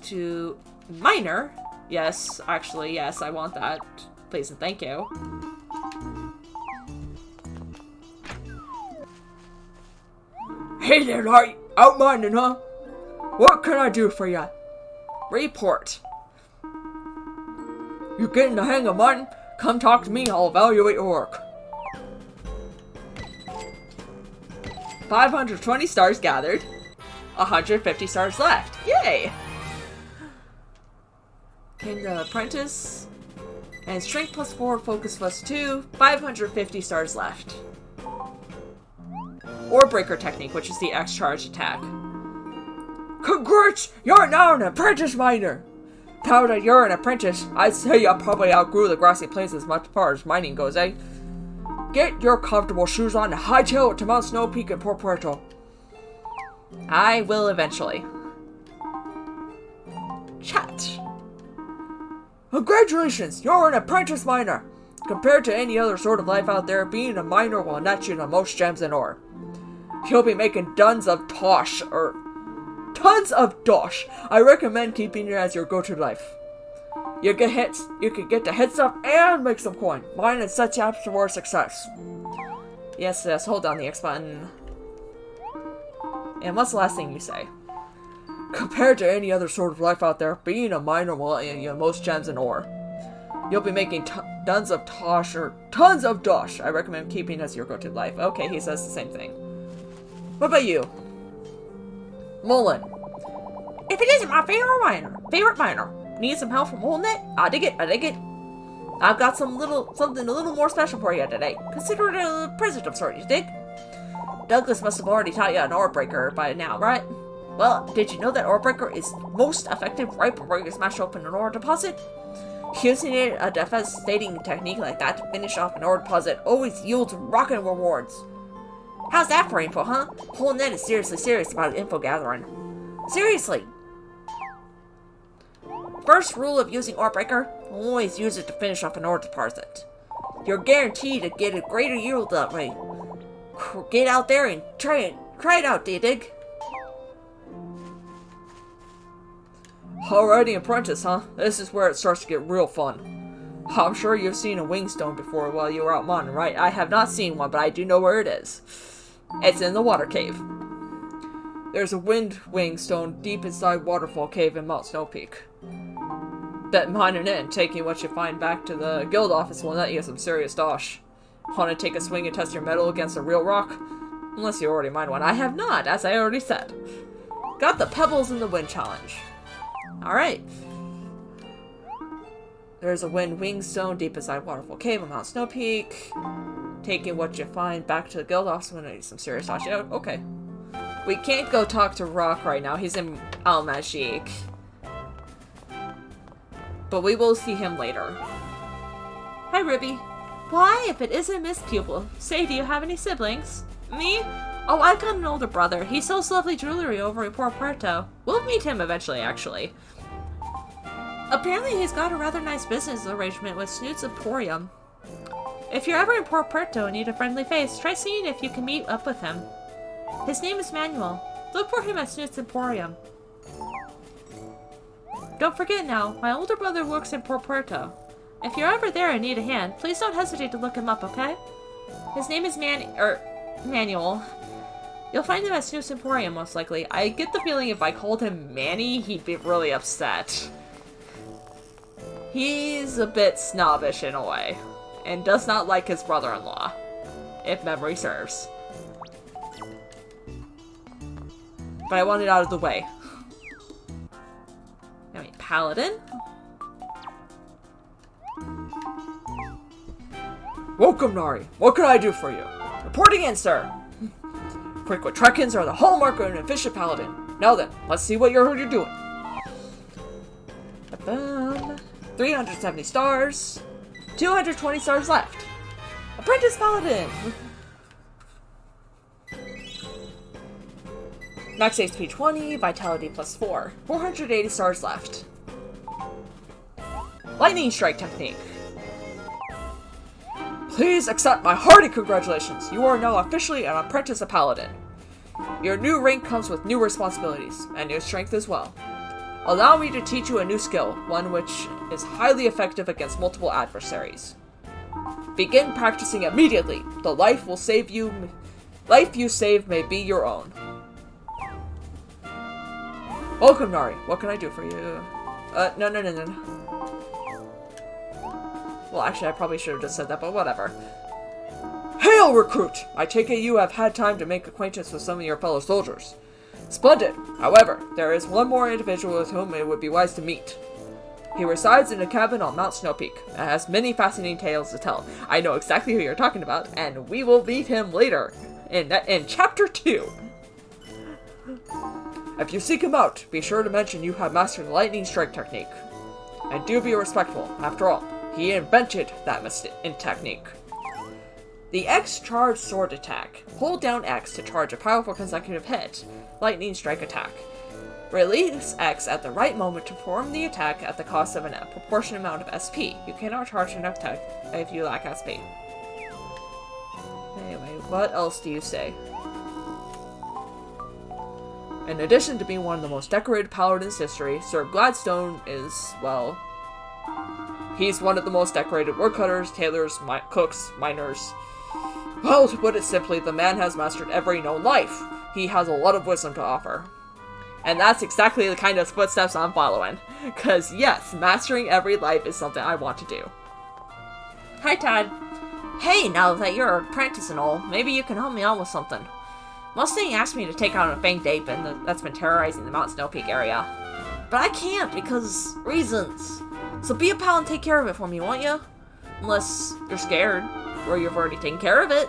to minor. Yes, actually, yes, I want that. Please and thank you. Hey there, Nari. Out mining, huh? What can I do for ya? Report. You getting the hang of mining? Come talk to me, I'll evaluate your work. 520 stars gathered. 150 stars left. Yay! In the Apprentice. And Strength +4, Focus +2. 550 stars left. Or Breaker Technique, which is the X-Charge attack. Congrats! You're now an Apprentice miner! Now that you're an apprentice, I'd say you probably outgrew the grassy plains as much far as mining goes, eh? Get your comfortable shoes on and hightail it to Mount Snow Peak in Port Puerto. I will eventually. Chat. Congratulations! You're an apprentice miner! Compared to any other sort of life out there, being a miner will net you the most gems and ore. You'll be making tons of dosh. I recommend keeping it as your go-to life. You get hits, you can get the hit stuff and make some coin. Mining sets you up for success. Yes, hold down the X button. And what's the last thing you say? Compared to any other sort of life out there, being a miner will net you the most gems and ore. You'll be making tons of dosh. I recommend keeping it as your go-to life. Okay, he says the same thing. What about you? Mullen. If it isn't my favorite miner. Need some help from holding it? I dig it. I've got something a little more special for you today. Consider it a present of sort, you dig? Douglas must have already taught you an ore breaker by now, right? Well, did you know that ore breaker is most effective right before you smash open an ore deposit? Using a devastating technique like that to finish off an ore deposit always yields rockin' rewards. How's that for info, huh? Whole net is seriously serious about info gathering. Seriously! First rule of using ore breaker, always use it to finish off an ore deposit. You're guaranteed to get a greater yield that way. Get out there and try it out, do you dig? Alrighty, Apprentice, huh? This is where it starts to get real fun. I'm sure you've seen a wingstone before while you were out mining, right? I have not seen one, but I do know where it is. It's in the water cave. There's a wind wingstone deep inside Waterfall Cave in Mount Snow Peak. Bet mining it and taking what you find back to the guild office will net you some serious dosh. Want to take a swing and test your metal against a real rock? Unless you already mined one. I have not, as I already said. Got the pebbles in the wind challenge. Alright. There's a wind wingstone deep inside Waterfall Cave on Mount Snow Peak. Taking what you find back to the guild office will net you some serious dosh. Yeah, okay. We can't go talk to Rock right now. He's in Al Majik. But we will see him later. Hi, Ruby. Why, if it isn't Miss Pupil. Say, do you have any siblings? Me? Oh, I've got an older brother. He sells lovely jewelry over in Port Puerto. We'll meet him eventually, actually. Apparently he's got a rather nice business arrangement with Snoot's Emporium. If you're ever in Port Puerto and need a friendly face, try seeing if you can meet up with him. His name is Manuel. Look for him at Snoot's Emporium. Don't forget now, my older brother works in Port Puerto. If you're ever there and need a hand, please don't hesitate to look him up, okay? His name is Manuel. You'll find him at Snoot's Emporium, most likely. I get the feeling if I called him Manny, he'd be really upset. He's a bit snobbish in a way, and does not like his brother-in-law. if memory serves. But I want it out of the way. Anyway, Paladin. Welcome, Nari. What can I do for you? Reporting in, sir. Frequent trek-ins are the hallmark of an efficient paladin. Now then, let's see what you're doing. 370 stars. 220 stars left. Apprentice Paladin. Max HP 20, Vitality plus 4. 480 stars left. Lightning Strike Technique. Please accept my hearty congratulations. You are now officially an Apprentice Paladin. Your new rank comes with new responsibilities, and new strength as well. Allow me to teach you a new skill, one which is highly effective against multiple adversaries. Begin practicing immediately. The life you save may be your own. Welcome, Nari. What can I do for you? No. Well, actually, I probably should have just said that, but whatever. Hail, recruit! I take it you have had time to make acquaintance with some of your fellow soldiers. Splendid! However, there is one more individual with whom it would be wise to meet. He resides in a cabin on Mount Snow Peak and has many fascinating tales to tell. I know exactly who you're talking about, and we will meet him later in Chapter 2. If you seek him out, be sure to mention you have mastered the Lightning Strike Technique. And do be respectful, after all. He invented that technique. The X Charge Sword Attack. Hold down X to charge a powerful consecutive hit. Lightning Strike Attack. Release X at the right moment to perform the attack at the cost of a proportionate amount of SP. You cannot charge an attack if you lack SP. Anyway, what else do you say? In addition to being one of the most decorated paladins in history, Sir Gladstone is, well... he's one of the most decorated woodcutters, tailors, cooks, miners. Well, to put it simply, the man has mastered every known life. He has a lot of wisdom to offer. And that's exactly the kind of footsteps I'm following. Because, yes, mastering every life is something I want to do. Hi, Todd. Hey, now that you're an apprentice and all, maybe you can help me out with something. Mustang asked me to take out a fanged ape that's been terrorizing the Mount Snow Peak area. But I can't because reasons. So be a pal and take care of it for me, won't you? Unless you're scared, or you've already taken care of it.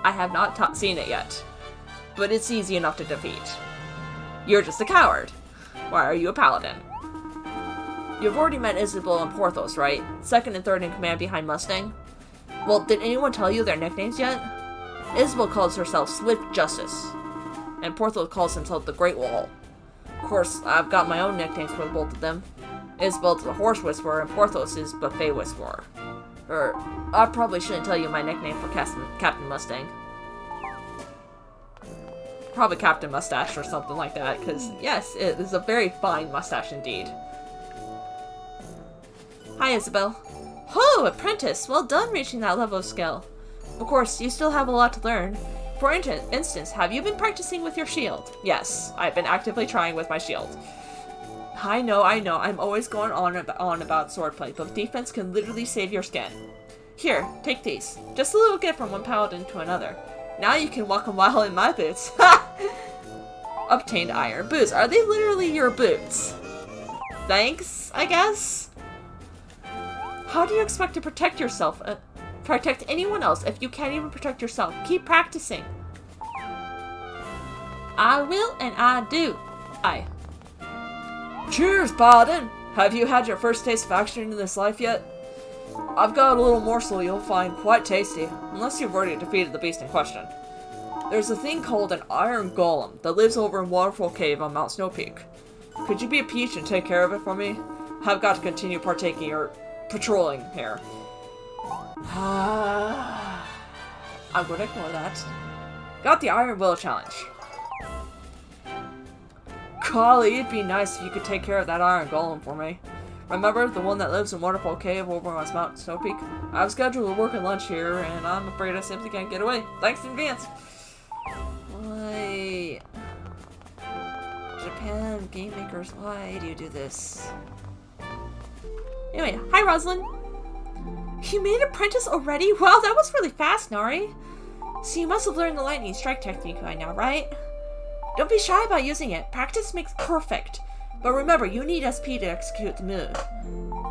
I have not seen it yet. But it's easy enough to defeat. You're just a coward. Why are you a paladin? You've already met Isabel and Porthos, right? Second and third in command behind Mustang? Well, did anyone tell you their nicknames yet? Isabel calls herself Swift Justice, and Porthos calls himself the Great Wall. Of course, I've got my own nicknames for both of them. Isabel's the Horse Whisperer, and Porthos is Buffet Whisperer. I probably shouldn't tell you my nickname for Captain Mustang. Probably Captain Mustache or something like that, because, yes, it is a very fine mustache indeed. Hi, Isabel. Oh, Apprentice! Well done reaching that level of skill. Of course, you still have a lot to learn. For instance, have you been practicing with your shield? Yes, I've been actively trying with my shield. I know, I'm always going on about swordplay, but defense can literally save your skin. Here, take these. Just a little gift from one paladin to another. Now you can walk a mile in my boots. Obtained iron boots. Are they literally your boots? Thanks, I guess? How do you expect to protect yourself? Protect anyone else if you can't even protect yourself? Keep practicing. I will and I do. Cheers, Paladin! Have you had your first taste of action in this life yet? I've got a little morsel you'll find quite tasty, unless you've already defeated the beast in question. There's a thing called an iron golem that lives over in Waterfall Cave on Mount Snow Peak. Could you be a peach and take care of it for me? I've got to continue patrolling here. I'm gonna ignore that. Got the Iron Will challenge. Golly, it'd be nice if you could take care of that iron golem for me. Remember, the one that lives in Waterfall Cave over on Mount Snow Peak? I've scheduled a work and lunch here, and I'm afraid I simply can't get away. Thanks in advance. Why... Japan game makers, why do you do this? Anyway, hi Rosalind. You made Apprentice already? Wow, that was really fast, Nari. So you must have learned the lightning strike technique by now, right? Don't be shy about using it. Practice makes perfect. But remember, you need SP to execute the move.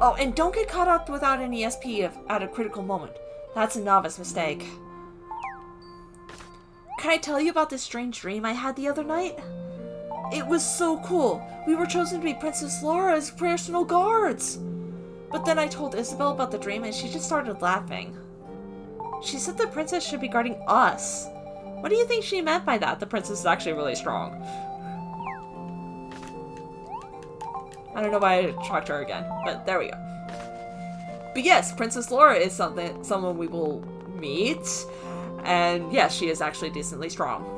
Oh, and don't get caught up without any SP at a critical moment. That's a novice mistake. Can I tell you about this strange dream I had the other night? It was so cool. We were chosen to be Princess Laura's personal guards. But then I told Isabel about the dream and she just started laughing. She said the princess should be guarding us. What do you think she meant by that? The princess is actually really strong. I don't know why I talked to her again, but there we go. But yes, Princess Laura is someone we will meet. And yes, she is actually decently strong.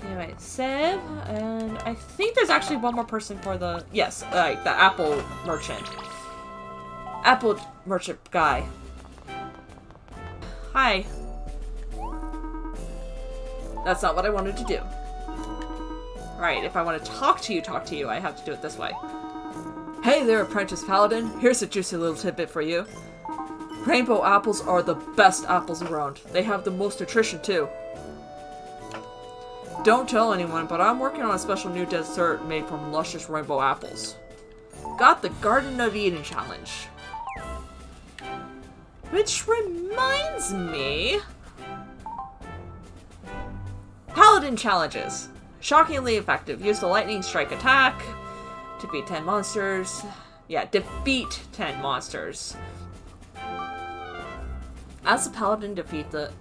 Anyway, save, and I think there's actually one more person for the, yes, like the apple merchant. Apple merchant guy. Hi. That's not what I wanted to do. Right, if I want to talk to you, I have to do it this way. Hey there, Apprentice Paladin. Here's a juicy little tidbit for you. Rainbow apples are the best apples around. They have the most nutrition, too. Don't tell anyone, but I'm working on a special new dessert made from luscious rainbow apples. Got the Garden of Eden challenge. Which reminds me... Paladin challenges. Shockingly effective. Use the lightning strike attack. Defeat 10 monsters. Yeah, defeat 10 monsters. As a paladin, defeat the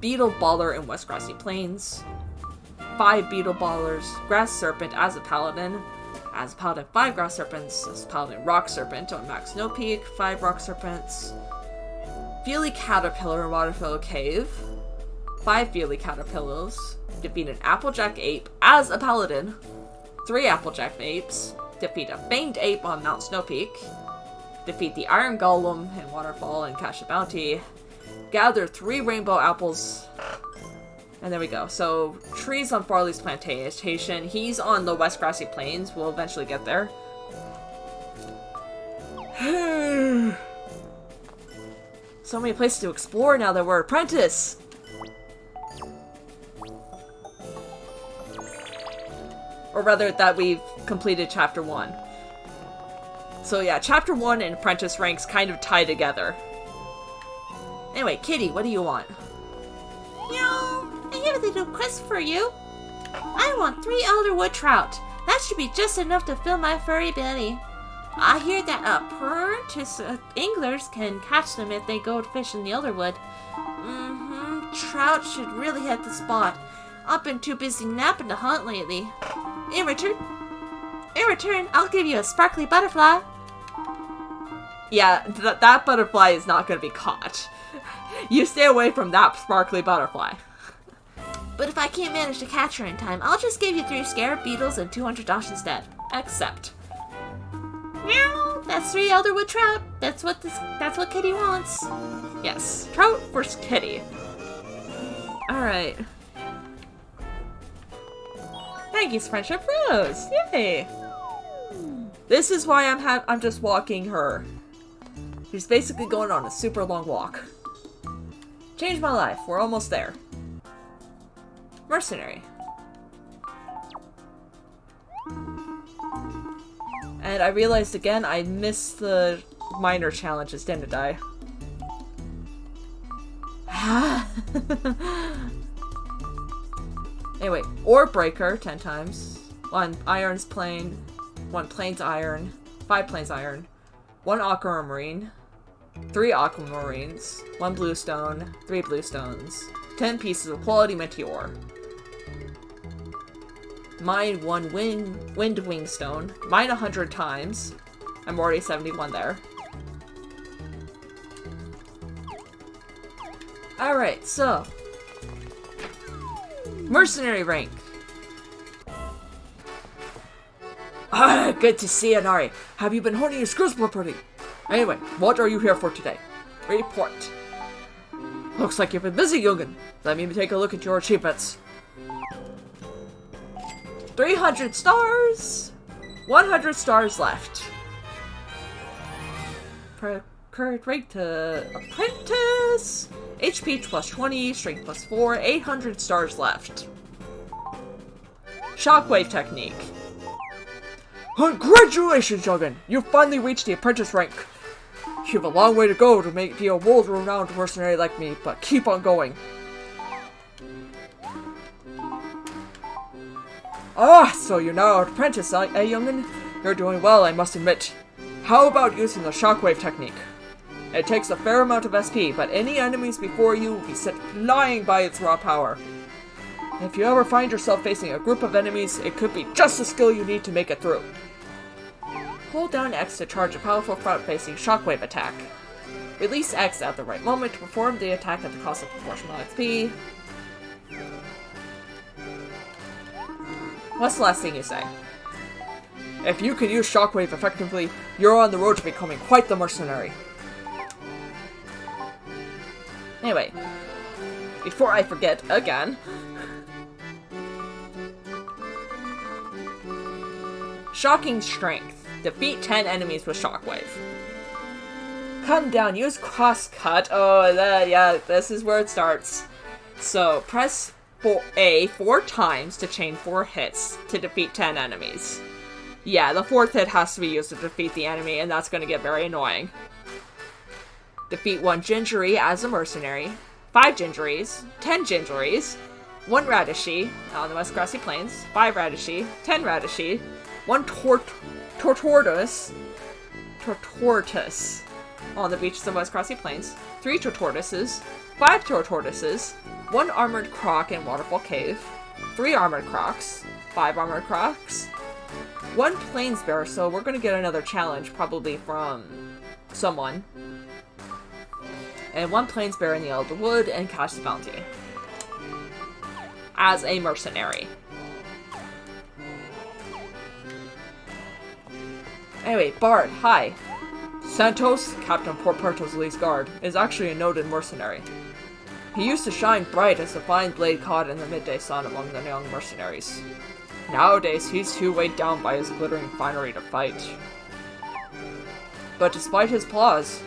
Beetle Baller in West Grassy Plains. 5 Beetle Ballers. Grass Serpent as a paladin. As a paladin, 5 Grass Serpents. As a paladin, Rock Serpent on Max Snow Peak. 5 Rock Serpents. Feely Caterpillar in Waterfall Cave. 5 Feely Caterpillars. Defeat an Applejack Ape as a paladin. 3 Applejack Apes. Defeat a Fanged Ape on Mount Snow Peak. Defeat the Iron Golem in Waterfall and Cash a Bounty. Gather 3 Rainbow Apples. And there we go. So, Trees on Farley's Plantation. He's on the West Grassy Plains. We'll eventually get there. So many places to explore now that we're Apprentice! Or rather, that we've completed Chapter 1. So yeah, Chapter 1 and Apprentice ranks kind of tie together. Anyway, Kitty, what do you want? Meow! I have a little quest for you. I want 3 elderwood trout. That should be just enough to fill my furry belly. I hear that apprentice anglers can catch them if they go to fish in the elderwood. Trout should really hit the spot. I've been too busy napping to hunt lately. In return, I'll give you a sparkly butterfly. Yeah, that butterfly is not going to be caught. You stay away from that sparkly butterfly. But if I can't manage to catch her in time, I'll just give you 3 scarab beetles and 200 dosh instead. Accept. Meow! That's 3 elderwood trout. That's what Kitty wants. Yes, trout versus Kitty. Alright. Thank you, Friendship Rose! Yay! This is why I'm just walking her. She's basically going on a super long walk. Changed my life. We're almost there. Mercenary. And I realized again I missed the minor challenges, didn't I? Anyway, Ore Breaker 10 times. 1 Iron's Plane. 1 Plains Iron. 5 Plains Iron. 1 Aquamarine. 3 Aquamarines. 1 Bluestone. 3 Bluestones. 10 pieces of quality Meteor. Mine 1 Wind Wingstone. Mine 100 times. I'm already 71 there. Alright, so. Mercenary rank. Ah, good to see you, Nari. Have you been honing your skills properly? Anyway, what are you here for today? Report. Looks like you've been busy, youngin. Let me take a look at your achievements. 300 stars. 100 stars left. current rank to Apprentice. HP plus 20, Strength plus 4, 800 stars left. Shockwave technique. Congratulations, youngin! You've finally reached the Apprentice rank. You have a long way to go to be a world-renowned mercenary like me, but keep on going. Ah, so you're now an apprentice, eh, youngin? You're doing well, I must admit. How about using the shockwave technique? It takes a fair amount of SP, but any enemies before you will be set flying by its raw power. If you ever find yourself facing a group of enemies, it could be just the skill you need to make it through. Hold down X to charge a powerful front-facing shockwave attack. Release X at the right moment to perform the attack at the cost of proportional XP. What's the last thing you say? If you can use shockwave effectively, you're on the road to becoming quite the mercenary. Anyway, before I forget again, Shocking Strength. Defeat 10 enemies with Shockwave. Come down, use Crosscut. Oh, yeah, this is where it starts. So, press A 4 times to chain 4 hits to defeat 10 enemies. Yeah, the 4th hit has to be used to defeat the enemy, and that's going to get very annoying. Defeat 1 Gingery as a mercenary, 5 Gingeries, 10 Gingeries, 1 Radishie on the West Grassy Plains, 5 Radishie, 10 Radishie, 1 Tortoise on the beaches of West Grassy Plains, 3 Tortoises, 5 Tortoises, 1 Armored Croc in Waterfall Cave, 3 Armored Crocs, 5 Armored Crocs, 1 Plainsbear, so we're gonna get another challenge probably from someone, and 1 Plainsbear in the Elder Wood, and cash the bounty. As a mercenary. Anyway, Bard, hi. Santos, Captain Porperto's Lee's guard, is actually a noted mercenary. He used to shine bright as a fine blade caught in the midday sun among the young mercenaries. Nowadays, he's too weighed down by his glittering finery to fight. But despite his flaws,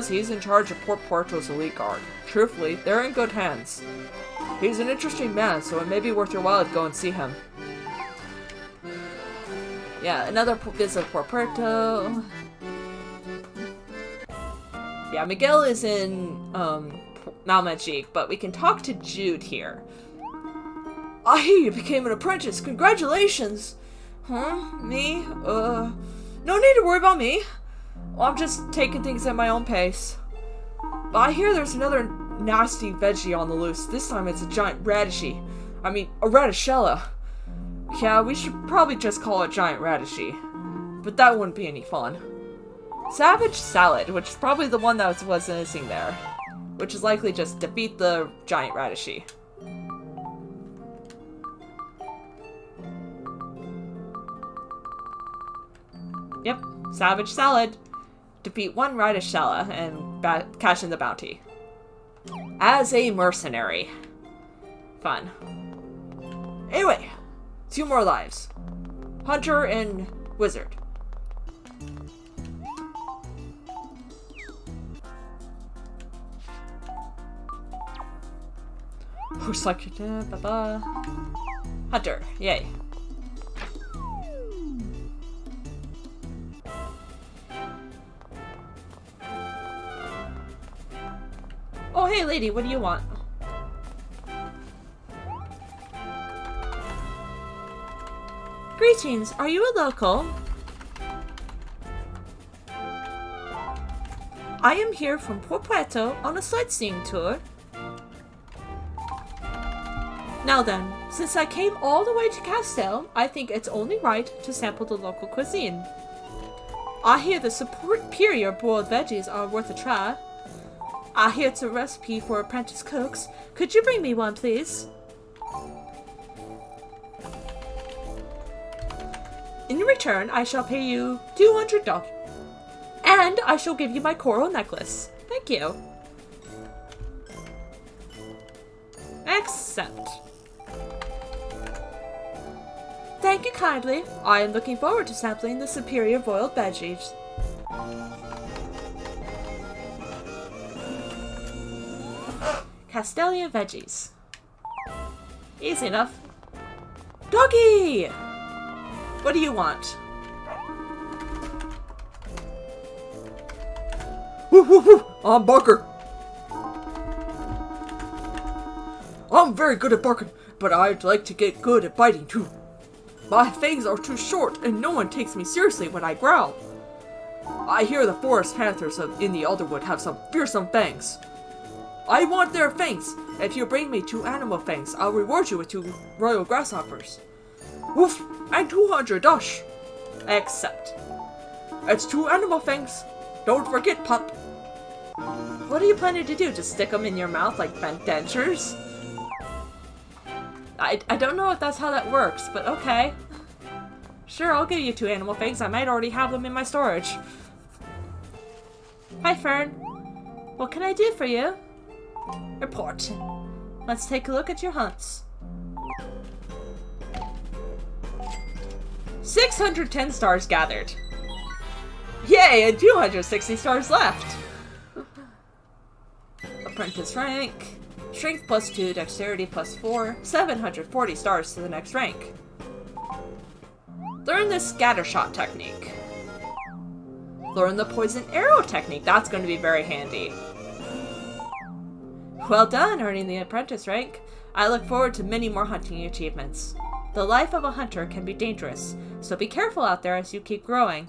he's in charge of Porperto's elite guard. Truthfully, they're in good hands. He's an interesting man, so it may be worth your while to go and see him. Yeah, another visit of Porperto. Yeah, Miguel is in, Malmagic, but we can talk to Jude here. I hear you became an apprentice. Congratulations! Huh? Me? No need to worry about me. Well, I'm just taking things at my own pace. But I hear there's another nasty veggie on the loose. This time it's a giant radishie. I mean, a radishella. Yeah, we should probably just call it giant radishie. But that wouldn't be any fun. Savage Salad, which is probably the one that was missing there. Which is likely just defeat the giant radishie. Yep, Savage Salad. Defeat 1 radishella and cash in the bounty. As a mercenary. Fun. Anyway, 2 more lives. Hunter and Wizard. Looks like Hunter, yay. Oh, hey lady, what do you want? Greetings, are you a local? I am here from Porperto on a sightseeing tour. Now then, since I came all the way to Castell, I think it's only right to sample the local cuisine. I hear the superior boiled veggies are worth a try. I hear it's a recipe for apprentice cooks. Could you bring me one, please? In return, I shall pay you $200. And I shall give you my coral necklace. Thank you. Accept. Thank you kindly. I am looking forward to sampling the superior boiled veggies. Castilian veggies. Easy enough. Doggy! What do you want? Woo woo woo! I'm Barker. I'm very good at barking, but I'd like to get good at biting too. My fangs are too short, and no one takes me seriously when I growl. I hear the forest panthers in the Elderwood have some fearsome fangs. I want their fangs. If you bring me 2 animal fangs, I'll reward you with 2 royal grasshoppers. Woof! And 200 dosh. Accept. It's 2 animal fangs. Don't forget, pup. What are you planning to do? Just stick them in your mouth like bent dentures? I don't know if that's how that works, but okay. Sure, I'll give you 2 animal fangs. I might already have them in my storage. Hi, Fern. What can I do for you? Report. Let's take a look at your hunts. 610 stars gathered. Yay, and 260 stars left. Apprentice rank. Strength +2, dexterity +4, 740 stars to the next rank. Learn the scattershot technique. Learn the poison arrow technique. That's going to be very handy. Well done, earning the apprentice rank. I look forward to many more hunting achievements. The life of a hunter can be dangerous, so be careful out there as you keep growing.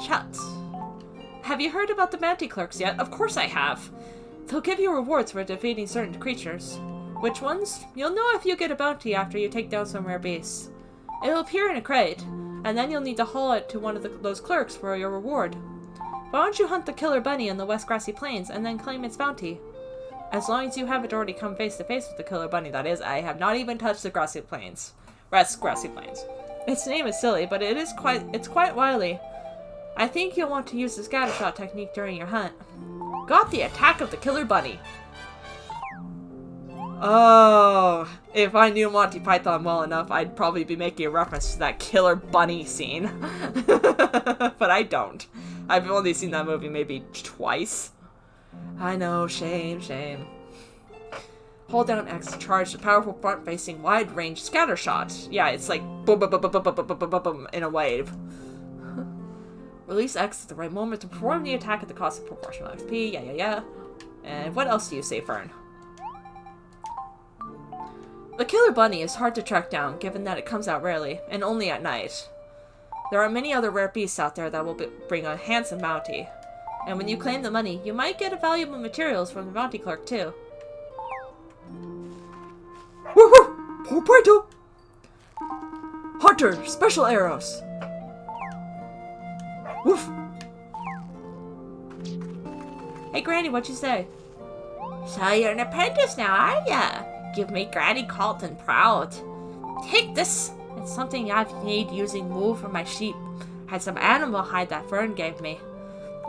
Chat. Have you heard about the bounty clerks yet? Of course I have. They'll give you rewards for defeating certain creatures. Which ones? You'll know if you get a bounty after you take down some rare beasts. It'll appear in a crate, and then you'll need to haul it to one of those clerks for your reward. Why don't you hunt the killer bunny in the West Grassy Plains and then claim its bounty? As long as you haven't already come face to face with the killer bunny, that is. I have not even touched the Grassy Plains. West Grassy Plains. Its name is silly, but it's quite wily. I think you'll want to use the scattershot technique during your hunt. Got the attack of the killer bunny. Oh, if I knew Monty Python well enough, I'd probably be making a reference to that killer bunny scene. But I don't. I've only seen that movie maybe twice. I know, shame, shame. Hold down X to charge the powerful front-facing, wide-range scattershot. Yeah, it's like boom, boom, boom, boom, boom, boom, boom, boom, boom, boom, in a wave. Release X at the right moment to perform the attack at the cost of proportional XP. Yeah. And what else do you say, Fern? The killer bunny is hard to track down, given that it comes out rarely, and only at night. There are many other rare beasts out there that will bring a handsome bounty. And when you claim the money, you might get valuable materials from the bounty clerk, too. Woohoo! Porpoito! Hunter! Special arrows! Woof! Hey, Granny, what'd you say? So you're an apprentice now, are ya? Give me Granny Colton proud. Take this. It's something I've made using wool from my sheep. Had some animal hide that Fern gave me.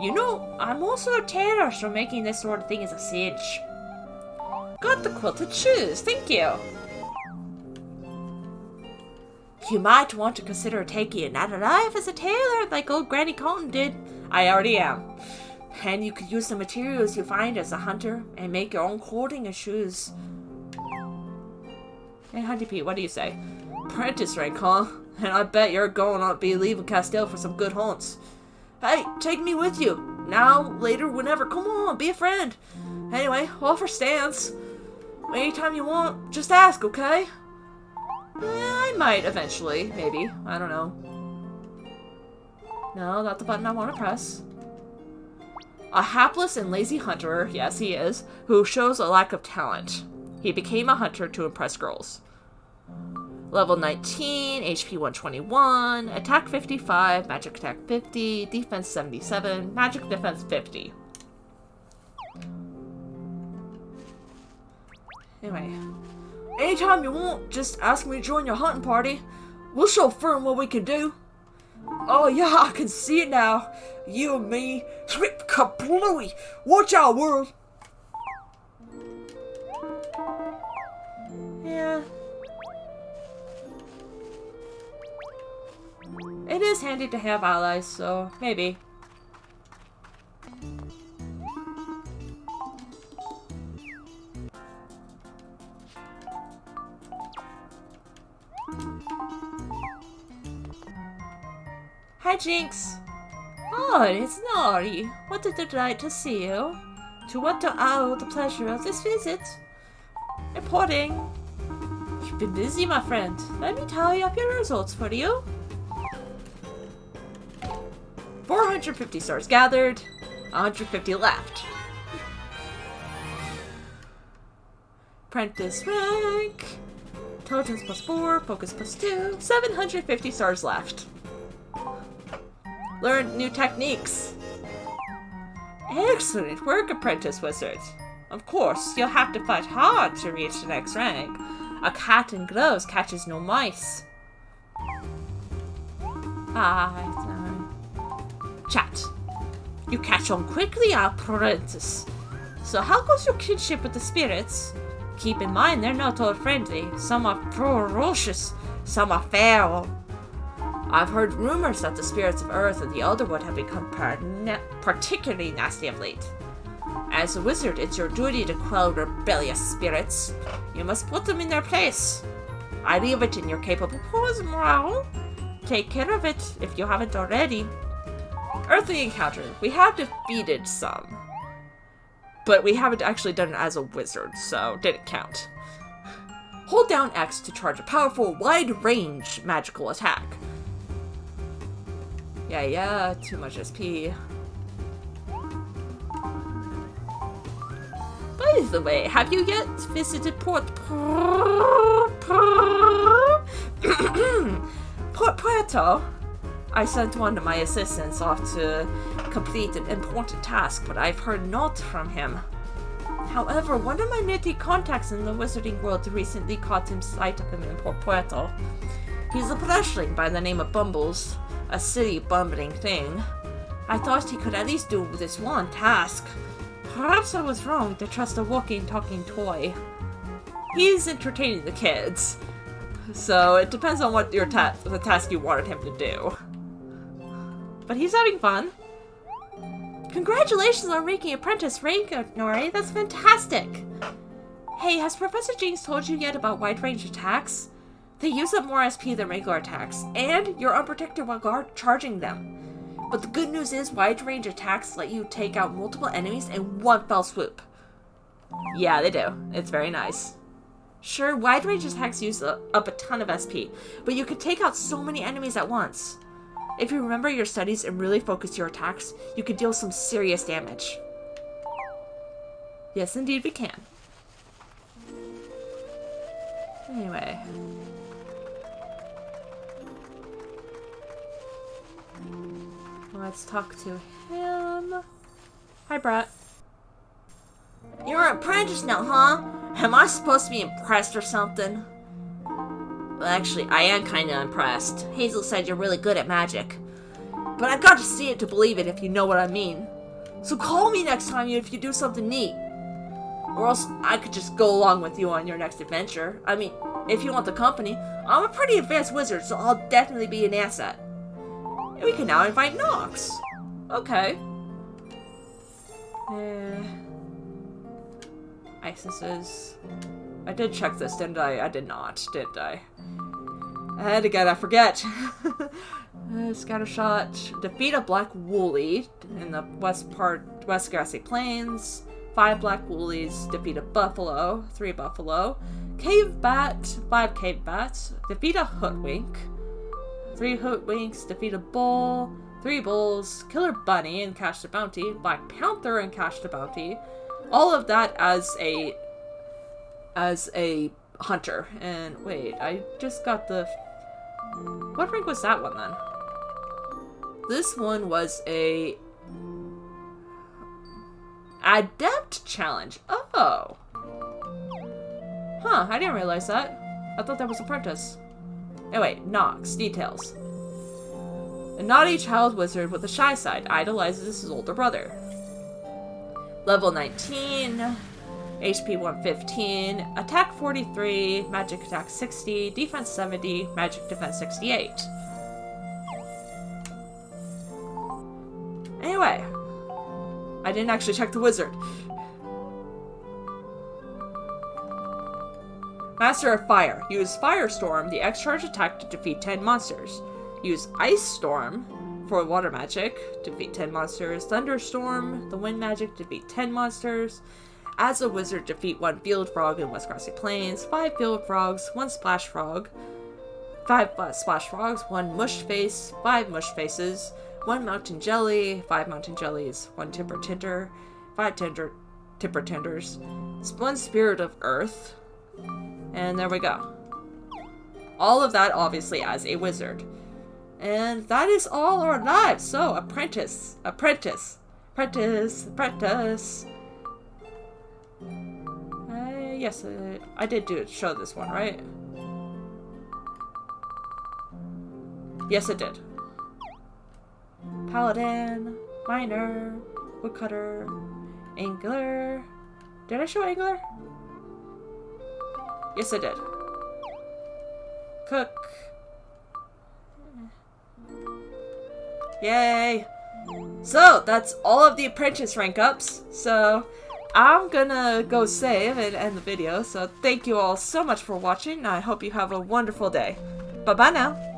You know, I'm also a tailor, so making this sort of thing is a cinch. Got the quilted shoes, thank you. You might want to consider taking another life as a tailor like old Granny Colton did. I already am. And you could use the materials you find as a hunter and make your own clothing and shoes. Hey, Hunty Pete, what do you say? Apprentice rank, huh? And I bet you're going to be leaving Castile for some good hunts. Hey, take me with you. Now, later, whenever. Come on, be a friend. Anyway, offer stands. Anytime you want, just ask, okay? I might eventually, maybe. I don't know. No, not the button I want to press. A hapless and lazy hunter, yes he is, who shows a lack of talent. He became a hunter to impress girls. Level 19, HP 121, attack 55, magic attack 50, defense 77, magic defense 50. Anyway, anytime you want, just ask me to join your hunting party. We'll show Fern what we can do. Oh yeah, I can see it now. You and me, sweep kablooey. Watch out, world. Yeah. It is handy to have allies, so maybe. Hi, Jinx. Oh, it's Nari. What a delight to see you. To what do I owe the pleasure of this visit? Reporting. You've been busy, my friend. Let me tally up your results for you. 450 stars gathered. 150 left. Apprentice rank. Intelligence +4, focus +2. 750 stars left. Learn new techniques. Excellent work, Apprentice Wizard. Of course, you'll have to fight hard to reach the next rank. A cat in gloves catches no mice. Chat. You catch on quickly, Apprentice. So how goes your kinship with the spirits? Keep in mind they're not all friendly. Some are ferocious, some are feral. I've heard rumors that the spirits of Earth and the Elderwood have become particularly nasty of late. As a wizard, it's your duty to quell rebellious spirits. You must put them in their place. I leave it in your capable paws, Morale. Take care of it if you haven't already. Earthly encounter. We have defeated some. But we haven't actually done it as a wizard, so didn't count. Hold down X to charge a powerful, wide-range magical attack. Yeah, too much SP. By the way, have you yet visited Port Puerto? I sent one of my assistants off to complete an important task, but I've heard naught from him. However, one of my nifty contacts in the wizarding world recently caught him sight of him in Port Puerto. He's a Fledgling by the name of Bumbles, a city bumbling thing. I thought he could at least do this one task. Perhaps I was wrong to trust a walking, talking toy. He's entertaining the kids, so it depends on what the task you wanted him to do. But he's having fun. Congratulations on making Apprentice rank, Nari. That's fantastic. Hey, has Professor Jinx told you yet about wide-range attacks? They use up more SP than regular attacks, and you're unprotected while charging them. But the good news is wide-range attacks let you take out multiple enemies in one fell swoop. Yeah, they do. It's very nice. Sure, wide-range attacks use up a ton of SP, but you can take out so many enemies at once. If you remember your studies and really focus your attacks, you can deal some serious damage. Yes, indeed we can. Anyway. Let's talk to him. Hi, Brat. You're an apprentice now, huh? Am I supposed to be impressed or something? Well, actually, I am kinda impressed. Hazel said you're really good at magic. But I got to see it to believe it, if you know what I mean. So call me next time if you do something neat. Or else I could just go along with you on your next adventure. I mean, if you want the company. I'm a pretty advanced wizard, so I'll definitely be an asset. And we can now invite Nox. Okay. Licenses. I did check this, didn't I? I did not, did I? And again, I forget. Scattershot. Defeat a black woolly in the West Grassy Plains. 5 black woolies. Defeat a buffalo. 3 buffalo. Cave bat. 5 cave bats. Defeat a hoodwink. 3 hoodwinks. Defeat a bull. 3 bulls. Kill a bunny and cash the bounty. Black panther and cash the bounty. All of that as a hunter. And wait, I just got the... What rank was that one then? This one was a adept challenge. Oh. Huh, I didn't realize that. I thought that was apprentice. Anyway, Nox, details. A naughty child wizard with a shy side idolizes his older brother. Level 19, HP 115, attack 43, magic attack 60, defense 70, magic defense 68. Anyway, I didn't actually check the wizard. Master of Fire. Use Firestorm, the X-Charge attack to defeat 10 monsters. Use Ice Storm, for water magic, defeat 10 monsters. Thunderstorm, the wind magic, defeat 10 monsters. As a wizard, defeat 1 field frog in West Grassy Plains, 5 field frogs, 1 splash frog, 5 splash frogs, 1 mush face, 5 mush faces, 1 mountain jelly, 5 mountain jellies, 1 tipper tinder, 5 tipper tinders, 1 spirit of earth, and there we go. All of that obviously as a wizard. And that is all our lives. So, apprentice. Yes, I did show this one, right? Yes, it did. Paladin, miner, woodcutter, angler. Did I show angler? Yes, I did. Cook. Yay! So, that's all of the apprentice rank ups. So, I'm gonna go save and end the video. So, thank you all so much for watching. I hope you have a wonderful day. Bye-bye now.